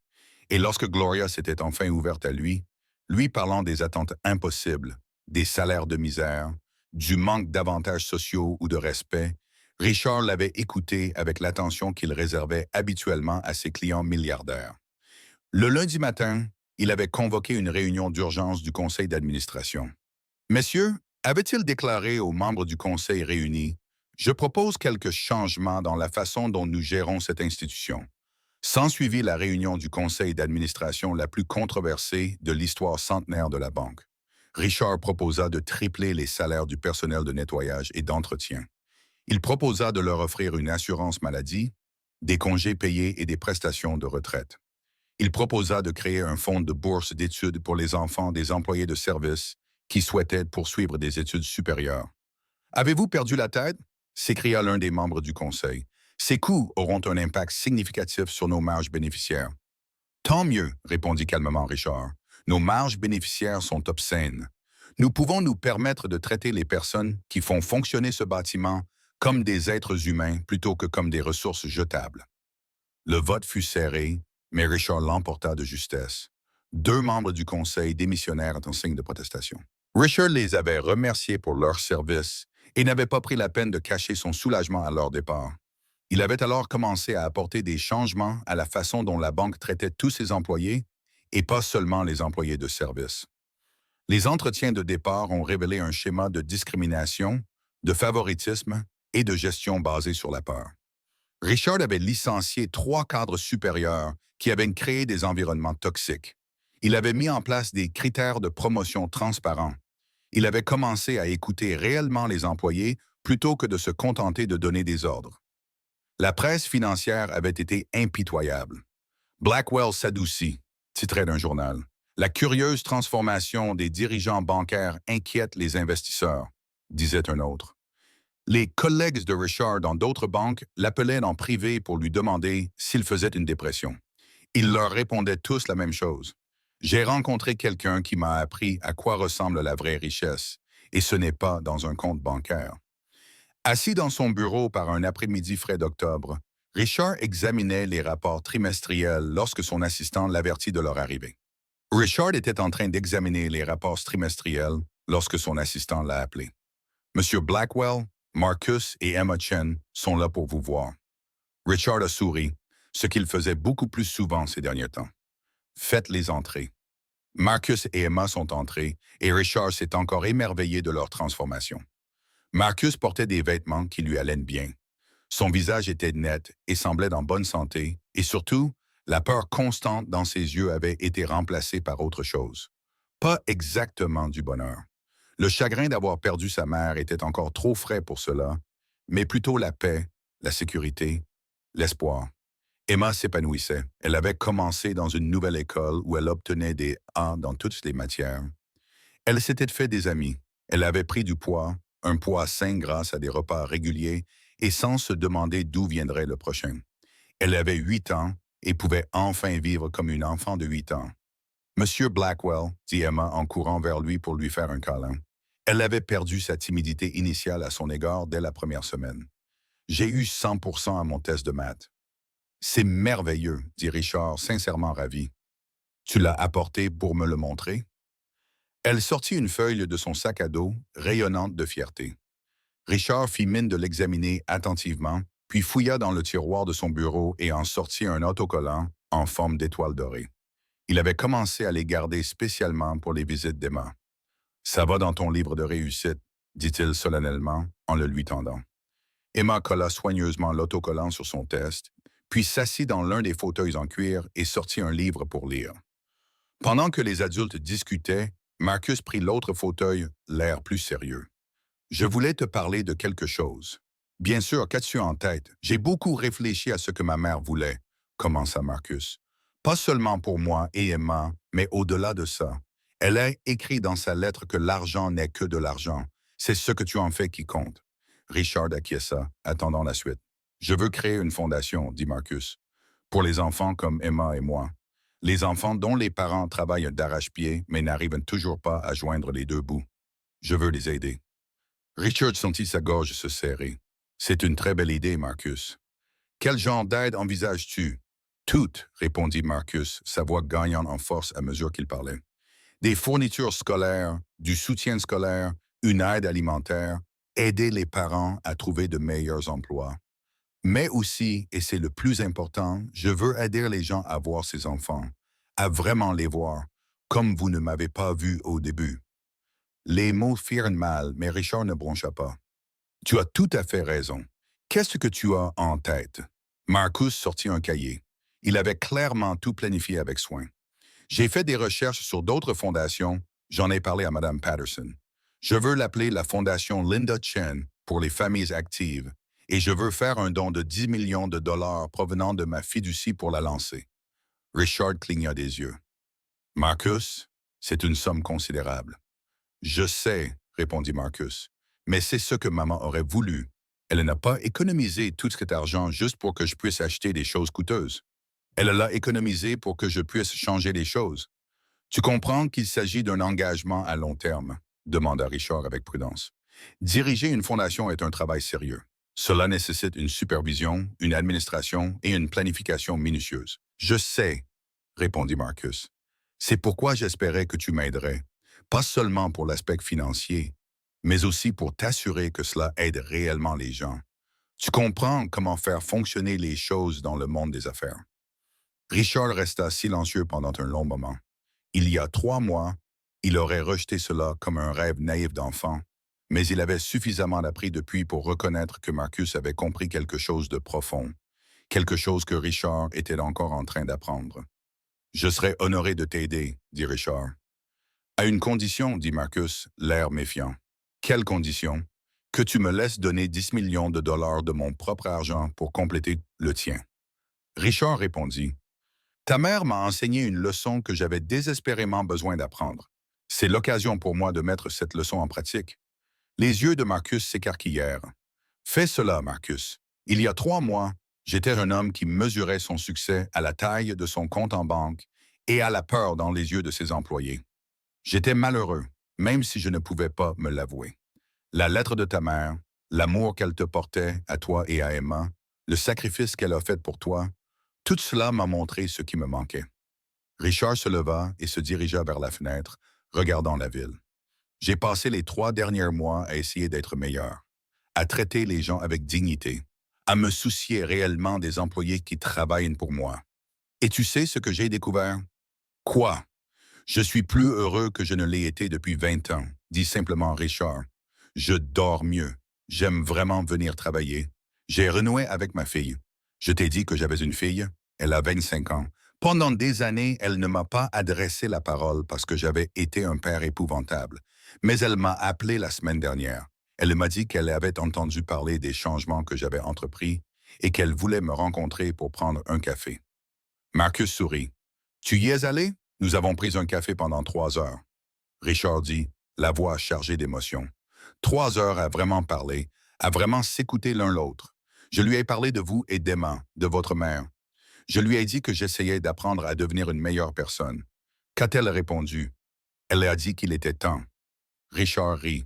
Et lorsque Gloria s'était enfin ouverte à lui, lui parlant des attentes impossibles, des salaires de misère, du manque d'avantages sociaux ou de respect, Richard l'avait écouté avec l'attention qu'il réservait habituellement à ses clients milliardaires. Le lundi matin, il avait convoqué une réunion d'urgence du conseil d'administration. « Messieurs, avait-il déclaré aux membres du conseil réunis, « Je propose quelques changements dans la façon dont nous gérons cette institution. » S'ensuivit la réunion du conseil d'administration la plus controversée de l'histoire centenaire de la banque. Richard proposa de tripler les salaires du personnel de nettoyage et d'entretien. Il proposa de leur offrir une assurance maladie, des congés payés et des prestations de retraite. Il proposa de créer un fonds de bourse d'études pour les enfants des employés de service qui souhaitaient poursuivre des études supérieures. « Avez-vous perdu la tête ?» s'écria l'un des membres du conseil. « Ces coûts auront un impact significatif sur nos marges bénéficiaires. »« Tant mieux, » répondit calmement Richard. « Nos marges bénéficiaires sont obscènes. Nous pouvons nous permettre de traiter les personnes qui font fonctionner ce bâtiment comme des êtres humains plutôt que comme des ressources jetables. » Le vote fut serré, mais Richard l'emporta de justesse. 2 membres du conseil démissionnèrent en signe de protestation. Richard les avait remerciés pour leur service et n'avait pas pris la peine de cacher son soulagement à leur départ. Il avait alors commencé à apporter des changements à la façon dont la banque traitait tous ses employés et pas seulement les employés de service. Les entretiens de départ ont révélé un schéma de discrimination, de favoritisme et de gestion basé sur la peur. Richard avait licencié 3 cadres supérieurs qui avaient créé des environnements toxiques. Il avait mis en place des critères de promotion transparents. Il avait commencé à écouter réellement les employés plutôt que de se contenter de donner des ordres. La presse financière avait été impitoyable. « Blackwell s'adoucit », titrait d'un journal. « La curieuse transformation des dirigeants bancaires inquiète les investisseurs », disait un autre. Les collègues de Richard dans d'autres banques l'appelaient en privé pour lui demander s'il faisait une dépression. Il leur répondait tous la même chose. « J'ai rencontré quelqu'un qui m'a appris à quoi ressemble la vraie richesse, et ce n'est pas dans un compte bancaire. » Assis dans son bureau par un après-midi frais d'octobre, Richard examinait les rapports trimestriels lorsque son assistant l'avertit de leur arrivée. Richard était en train d'examiner les rapports trimestriels lorsque son assistant l'a appelé. « Monsieur Blackwell, Marcus et Emma Chen sont là pour vous voir. » Richard a souri, ce qu'il faisait beaucoup plus souvent ces derniers temps. « Faites les entrées. » Marcus et Emma sont entrés et Richard s'est encore émerveillé de leur transformation. Marcus portait des vêtements qui lui allaient bien. Son visage était net et semblait en bonne santé, et surtout, la peur constante dans ses yeux avait été remplacée par autre chose. Pas exactement du bonheur. Le chagrin d'avoir perdu sa mère était encore trop frais pour cela, mais plutôt la paix, la sécurité, l'espoir. Emma s'épanouissait. Elle avait commencé dans une nouvelle école où elle obtenait des A dans toutes les matières. Elle s'était fait des amis. Elle avait pris du poids, un poids sain grâce à des repas réguliers et sans se demander d'où viendrait le prochain. Elle avait 8 ans et pouvait enfin vivre comme une enfant de 8 ans. Monsieur Blackwell, dit Emma en courant vers lui pour lui faire un câlin. Elle avait perdu sa timidité initiale à son égard dès la première semaine. J'ai eu 100% à mon test de maths. C'est merveilleux, dit Richard, sincèrement ravi. Tu l'as apporté pour me le montrer? Elle sortit une feuille de son sac à dos, rayonnante de fierté. Richard fit mine de l'examiner attentivement, puis fouilla dans le tiroir de son bureau et en sortit un autocollant en forme d'étoile dorée. Il avait commencé à les garder spécialement pour les visites d'Emma. « Ça va dans ton livre de réussite », dit-il solennellement en le lui tendant. Emma colla soigneusement l'autocollant sur son test, puis s'assit dans l'un des fauteuils en cuir et sortit un livre pour lire. Pendant que les adultes discutaient, Marcus prit l'autre fauteuil, l'air plus sérieux. « Je voulais te parler de quelque chose. »« Bien sûr, qu'as-tu en tête? J'ai beaucoup réfléchi à ce que ma mère voulait, » commença Marcus. « Pas seulement pour moi et Emma, mais au-delà de ça. Elle a écrit dans sa lettre que l'argent n'est que de l'argent. C'est ce que tu en fais qui compte. » Richard acquiesça, attendant la suite. « Je veux créer une fondation, » dit Marcus, « pour les enfants comme Emma et moi. Les enfants dont les parents travaillent d'arrache-pied mais n'arrivent toujours pas à joindre les deux bouts. Je veux les aider. » Richard sentit sa gorge se serrer. « C'est une très belle idée, Marcus. Quel genre d'aide envisages-tu? »« Toutes, » répondit Marcus, sa voix gagnant en force à mesure qu'il parlait. « Des fournitures scolaires, du soutien scolaire, une aide alimentaire, aider les parents à trouver de meilleurs emplois. Mais aussi, et c'est le plus important, je veux aider les gens à voir ces enfants, à vraiment les voir, comme vous ne m'avez pas vu au début. » Les mots firent mal, mais Richard ne broncha pas. « Tu as tout à fait raison. Qu'est-ce que tu as en tête? » Marcus sortit un cahier. Il avait clairement tout planifié avec soin. « J'ai fait des recherches sur d'autres fondations. J'en ai parlé à Mme Patterson. Je veux l'appeler la Fondation Linda Chen pour les familles actives et je veux faire un don de 10 millions de dollars provenant de ma fiducie pour la lancer. » Richard cligna des yeux. « Marcus, c'est une somme considérable. » « Je sais, » répondit Marcus, « mais c'est ce que maman aurait voulu. Elle n'a pas économisé tout cet argent juste pour que je puisse acheter des choses coûteuses. Elle l'a économisé pour que je puisse changer les choses. Tu comprends qu'il s'agit d'un engagement à long terme, » demanda Richard avec prudence. « Diriger une fondation est un travail sérieux. Cela nécessite une supervision, une administration et une planification minutieuse. »« Je sais, » répondit Marcus. « C'est pourquoi j'espérais que tu m'aiderais. Pas seulement pour l'aspect financier, mais aussi pour t'assurer que cela aide réellement les gens. Tu comprends comment faire fonctionner les choses dans le monde des affaires. » Richard resta silencieux pendant un long moment. Il y a 3 mois, il aurait rejeté cela comme un rêve naïf d'enfant, mais il avait suffisamment appris depuis pour reconnaître que Marcus avait compris quelque chose de profond, quelque chose que Richard était encore en train d'apprendre. « Je serais honoré de t'aider, » dit Richard. « À une condition, » dit Marcus, l'air méfiant. « Quelle condition? »« Que tu me laisses donner 10 millions de dollars de mon propre argent pour compléter le tien. » Richard répondit. « Ta mère m'a enseigné une leçon que j'avais désespérément besoin d'apprendre. C'est l'occasion pour moi de mettre cette leçon en pratique. » Les yeux de Marcus s'écarquillèrent. « Fais cela, Marcus. Il y a 3 mois, j'étais un homme qui mesurait son succès à la taille de son compte en banque et à la peur dans les yeux de ses employés. J'étais malheureux, même si je ne pouvais pas me l'avouer. La lettre de ta mère, l'amour qu'elle te portait à toi et à Emma, le sacrifice qu'elle a fait pour toi, tout cela m'a montré ce qui me manquait. » Richard se leva et se dirigea vers la fenêtre, regardant la ville. « J'ai passé les 3 derniers mois à essayer d'être meilleur, à traiter les gens avec dignité, à me soucier réellement des employés qui travaillent pour moi. Et tu sais ce que j'ai découvert? Quoi? Je suis plus heureux que je ne l'ai été depuis 20 ans, dit simplement Richard. Je dors mieux. J'aime vraiment venir travailler. J'ai renoué avec ma fille. Je t'ai dit que j'avais une fille. Elle a 25 ans. Pendant des années, elle ne m'a pas adressé la parole parce que j'avais été un père épouvantable. Mais elle m'a appelé la semaine dernière. Elle m'a dit qu'elle avait entendu parler des changements que j'avais entrepris et qu'elle voulait me rencontrer pour prendre un café. Marcus sourit. Tu y es allé? Nous avons pris un café pendant 3 heures. Richard dit, la voix chargée d'émotion. 3 heures à vraiment parler, à vraiment s'écouter l'un l'autre. Je lui ai parlé de vous et d'Emma, de votre mère. Je lui ai dit que j'essayais d'apprendre à devenir une meilleure personne. Qu'a-t-elle répondu? Elle a dit qu'il était temps. Richard rit.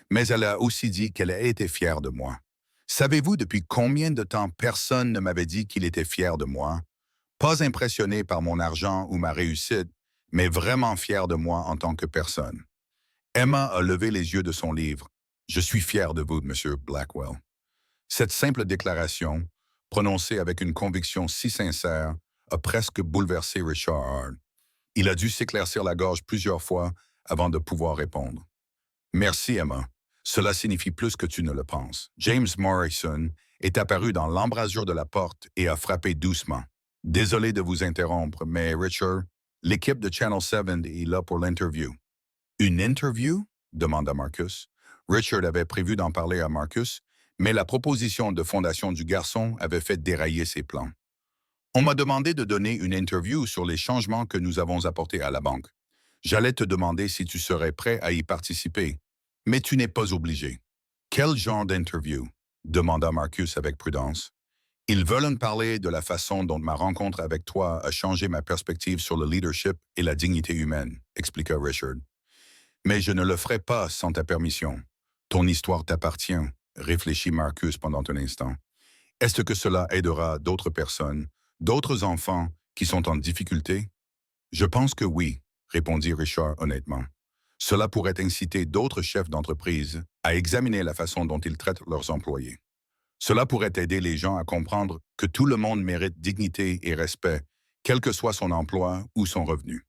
Mais elle a aussi dit qu'elle a été fière de moi. Savez-vous depuis combien de temps personne ne m'avait dit qu'il était fier de moi? Pas impressionné par mon argent ou ma réussite, mais vraiment fier de moi en tant que personne. Emma a levé les yeux de son livre. Je suis fier de vous, Monsieur Blackwell. Cette simple déclaration, prononcée avec une conviction si sincère, a presque bouleversé Richard Hard. Il a dû s'éclaircir la gorge plusieurs fois avant de pouvoir répondre. Merci, Emma. Cela signifie plus que tu ne le penses. James Morrison est apparu dans l'embrasure de la porte et a frappé doucement. Désolé de vous interrompre, mais Richard, l'équipe de Channel 7 est là pour l'interview. Une interview? Demanda Marcus. Richard avait prévu d'en parler à Marcus, mais la proposition de fondation du garçon avait fait dérailler ses plans. On m'a demandé de donner une interview sur les changements que nous avons apportés à la banque. J'allais te demander si tu serais prêt à y participer, mais tu n'es pas obligé. Quel genre d'interview? Demanda Marcus avec prudence. Ils veulent en parler de la façon dont ma rencontre avec toi a changé ma perspective sur le leadership et la dignité humaine, expliqua Richard. Mais je ne le ferai pas sans ta permission. Ton histoire t'appartient, réfléchit Marcus pendant un instant. Est-ce que cela aidera d'autres personnes, d'autres enfants qui sont en difficulté? Je pense que oui, répondit Richard honnêtement. Cela pourrait inciter d'autres chefs d'entreprise à examiner la façon dont ils traitent leurs employés. Cela pourrait aider les gens à comprendre que tout le monde mérite dignité et respect, quel que soit son emploi ou son revenu.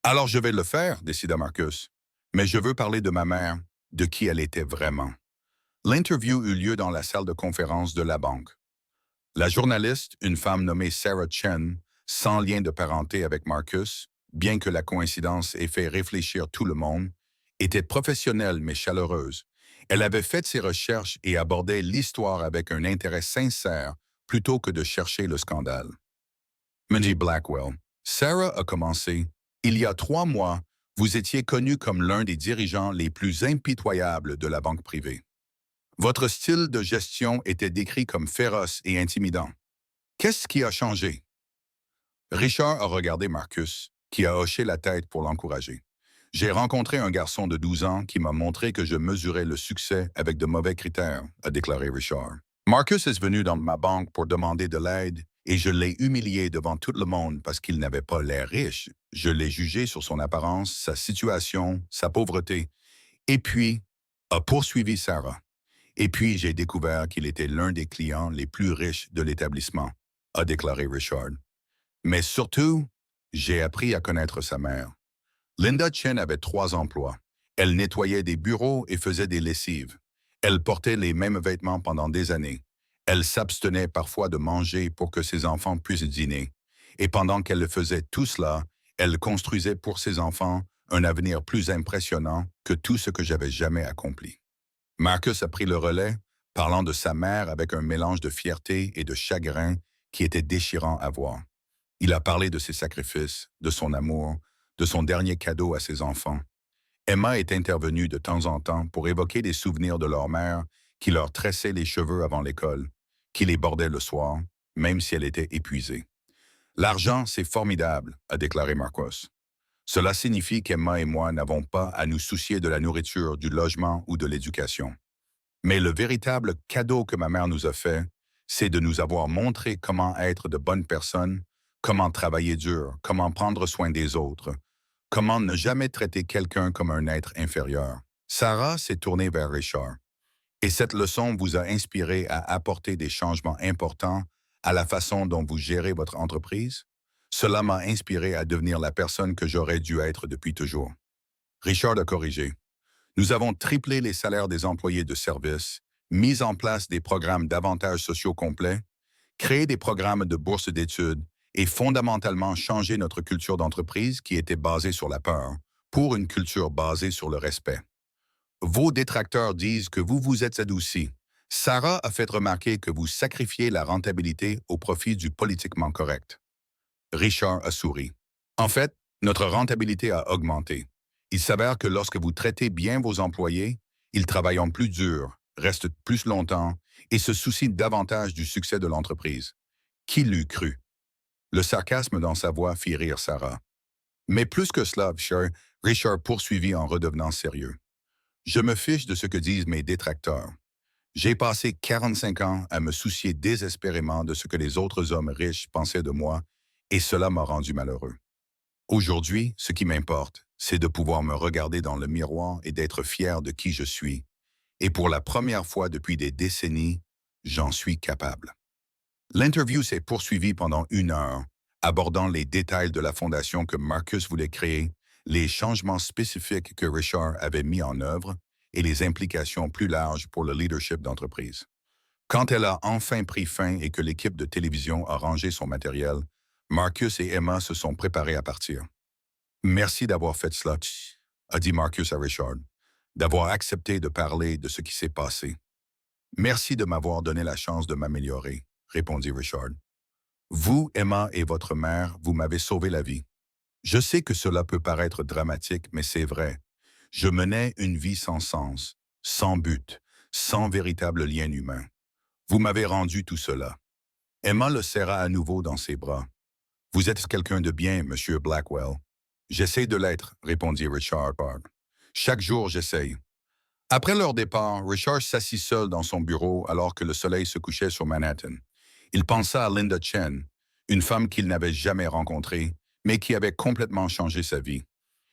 Alors je vais le faire, décida Marcus. Mais je veux parler de ma mère, de qui elle était vraiment. L'interview eut lieu dans la salle de conférence de la banque. La journaliste, une femme nommée Sarah Chen, sans lien de parenté avec Marcus, bien que la coïncidence ait fait réfléchir tout le monde, était professionnelle mais chaleureuse. Elle avait fait ses recherches et abordait l'histoire avec un intérêt sincère plutôt que de chercher le scandale. Me dit Blackwell. Sarah a commencé. Il y a 3 mois, vous étiez connu comme l'un des dirigeants les plus impitoyables de la banque privée. Votre style de gestion était décrit comme féroce et intimidant. Qu'est-ce qui a changé? Richard a regardé Marcus, qui a hoché la tête pour l'encourager. J'ai rencontré un garçon de 12 ans qui m'a montré que je mesurais le succès avec de mauvais critères, a déclaré Richard. Marcus est venu dans ma banque pour demander de l'aide et je l'ai humilié devant tout le monde parce qu'il n'avait pas l'air riche. Je l'ai jugé sur son apparence, sa situation, sa pauvreté. Et puis, a poursuivi Sarah. Et puis, j'ai découvert qu'il était l'un des clients les plus riches de l'établissement, a déclaré Richard. Mais surtout, j'ai appris à connaître sa mère. Linda Chen avait 3 emplois. Elle nettoyait des bureaux et faisait des lessives. Elle portait les mêmes vêtements pendant des années. Elle s'abstenait parfois de manger pour que ses enfants puissent dîner. Et pendant qu'elle faisait tout cela, elle construisait pour ses enfants un avenir plus impressionnant que tout ce que j'avais jamais accompli. Marcus a pris le relais, parlant de sa mère avec un mélange de fierté et de chagrin qui était déchirant à voir. Il a parlé de ses sacrifices, de son amour, de son dernier cadeau à ses enfants. Emma est intervenue de temps en temps pour évoquer des souvenirs de leur mère qui leur tressait les cheveux avant l'école, qui les bordait le soir, même si elle était épuisée. L'argent, c'est formidable, a déclaré Marcus. Cela signifie qu'Emma et moi n'avons pas à nous soucier de la nourriture, du logement ou de l'éducation. Mais le véritable cadeau que ma mère nous a fait, c'est de nous avoir montré comment être de bonnes personnes, comment travailler dur, comment prendre soin des autres, comment ne jamais traiter quelqu'un comme un être inférieur. Sarah s'est tournée vers Richard. Et cette leçon vous a inspiré à apporter des changements importants à la façon dont vous gérez votre entreprise? Cela m'a inspiré à devenir la personne que j'aurais dû être depuis toujours. Richard a corrigé. Nous avons triplé les salaires des employés de service, mise en place des programmes d'avantages sociaux complets, créer des programmes de bourse d'études et fondamentalement changer notre culture d'entreprise qui était basée sur la peur pour une culture basée sur le respect. Vos détracteurs disent que vous vous êtes adouci. Sarah a fait remarquer que vous sacrifiez la rentabilité au profit du politiquement correct. Richard a souri. En fait, notre rentabilité a augmenté. Il s'avère que lorsque vous traitez bien vos employés, ils travaillent plus dur, restent plus longtemps et se soucient davantage du succès de l'entreprise. Qui l'eût cru? Le sarcasme dans sa voix fit rire Sarah. Mais plus que cela, Richard poursuivit en redevenant sérieux. Je me fiche de ce que disent mes détracteurs. J'ai passé 45 ans à me soucier désespérément de ce que les autres hommes riches pensaient de moi, et cela m'a rendu malheureux. Aujourd'hui, ce qui m'importe, c'est de pouvoir me regarder dans le miroir et d'être fier de qui je suis. Et pour la première fois depuis des décennies, j'en suis capable. L'interview s'est poursuivie pendant 1 heure, abordant les détails de la fondation que Marcus voulait créer, les changements spécifiques que Richard avait mis en œuvre et les implications plus larges pour le leadership d'entreprise. Quand elle a enfin pris fin et que l'équipe de télévision a rangé son matériel, Marcus et Emma se sont préparés à partir. Merci d'avoir fait cela, a dit Marcus à Richard, d'avoir accepté de parler de ce qui s'est passé. Merci de m'avoir donné la chance de m'améliorer, répondit Richard. Vous, Emma et votre mère, vous m'avez sauvé la vie. Je sais que cela peut paraître dramatique, mais c'est vrai. Je menais une vie sans sens, sans but, sans véritable lien humain. Vous m'avez rendu tout cela. Emma le serra à nouveau dans ses bras. Vous êtes quelqu'un de bien, Monsieur Blackwell. J'essaie de l'être, répondit Richard. Chaque jour, j'essaye. Après leur départ, Richard s'assit seul dans son bureau alors que le soleil se couchait sur Manhattan. Il pensa à Linda Chen, une femme qu'il n'avait jamais rencontrée, mais qui avait complètement changé sa vie.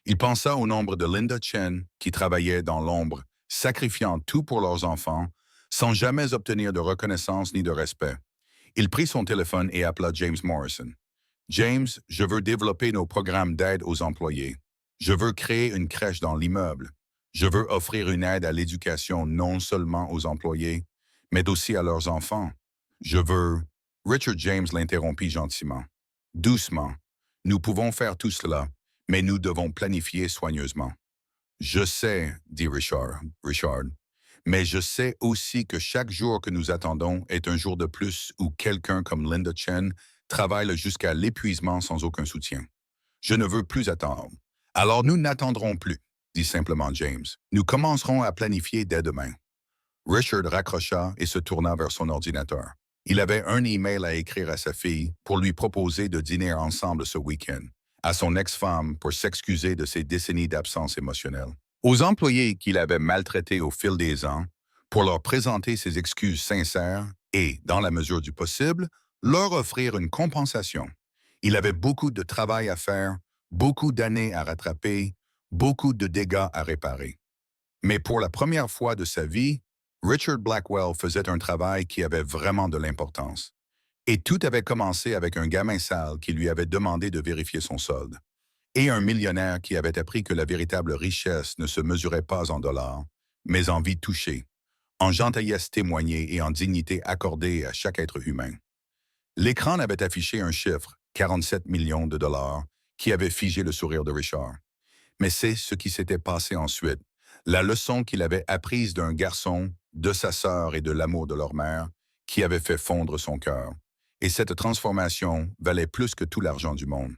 Il pensa au nombre de Linda Chen qui travaillaient dans l'ombre, sacrifiant tout pour leurs enfants, sans jamais obtenir de reconnaissance ni de respect. Il prit son téléphone et appela James Morrison. James, je veux développer nos programmes d'aide aux employés. Je veux créer une crèche dans l'immeuble. Je veux offrir une aide à l'éducation non seulement aux employés, mais aussi à leurs enfants. Je veux... Richard James l'interrompit gentiment. Doucement. Nous pouvons faire tout cela, mais nous devons planifier soigneusement. Je sais, dit Richard, mais je sais aussi que chaque jour que nous attendons est un jour de plus où quelqu'un comme Linda Chen travaille jusqu'à l'épuisement sans aucun soutien. Je ne veux plus attendre. Alors nous n'attendrons plus, dit simplement James. Nous commencerons à planifier dès demain. Richard raccrocha et se tourna vers son ordinateur. Il avait un email à écrire à sa fille pour lui proposer de dîner ensemble ce week-end, à son ex-femme pour s'excuser de ses décennies d'absence émotionnelle, aux employés qu'il avait maltraités au fil des ans, pour leur présenter ses excuses sincères et, dans la mesure du possible, leur offrir une compensation. Il avait beaucoup de travail à faire, beaucoup d'années à rattraper, beaucoup de dégâts à réparer. Mais pour la première fois de sa vie, Richard Blackwell faisait un travail qui avait vraiment de l'importance. Et tout avait commencé avec un gamin sale qui lui avait demandé de vérifier son solde. Et un millionnaire qui avait appris que la véritable richesse ne se mesurait pas en dollars, mais en vie touchée, en gentillesse témoignée et en dignité accordée à chaque être humain. L'écran avait affiché un chiffre, 47 millions de dollars, qui avait figé le sourire de Richard. Mais c'est ce qui s'était passé ensuite, la leçon qu'il avait apprise d'un garçon, de sa sœur et de l'amour de leur mère, qui avait fait fondre son cœur. Et cette transformation valait plus que tout l'argent du monde.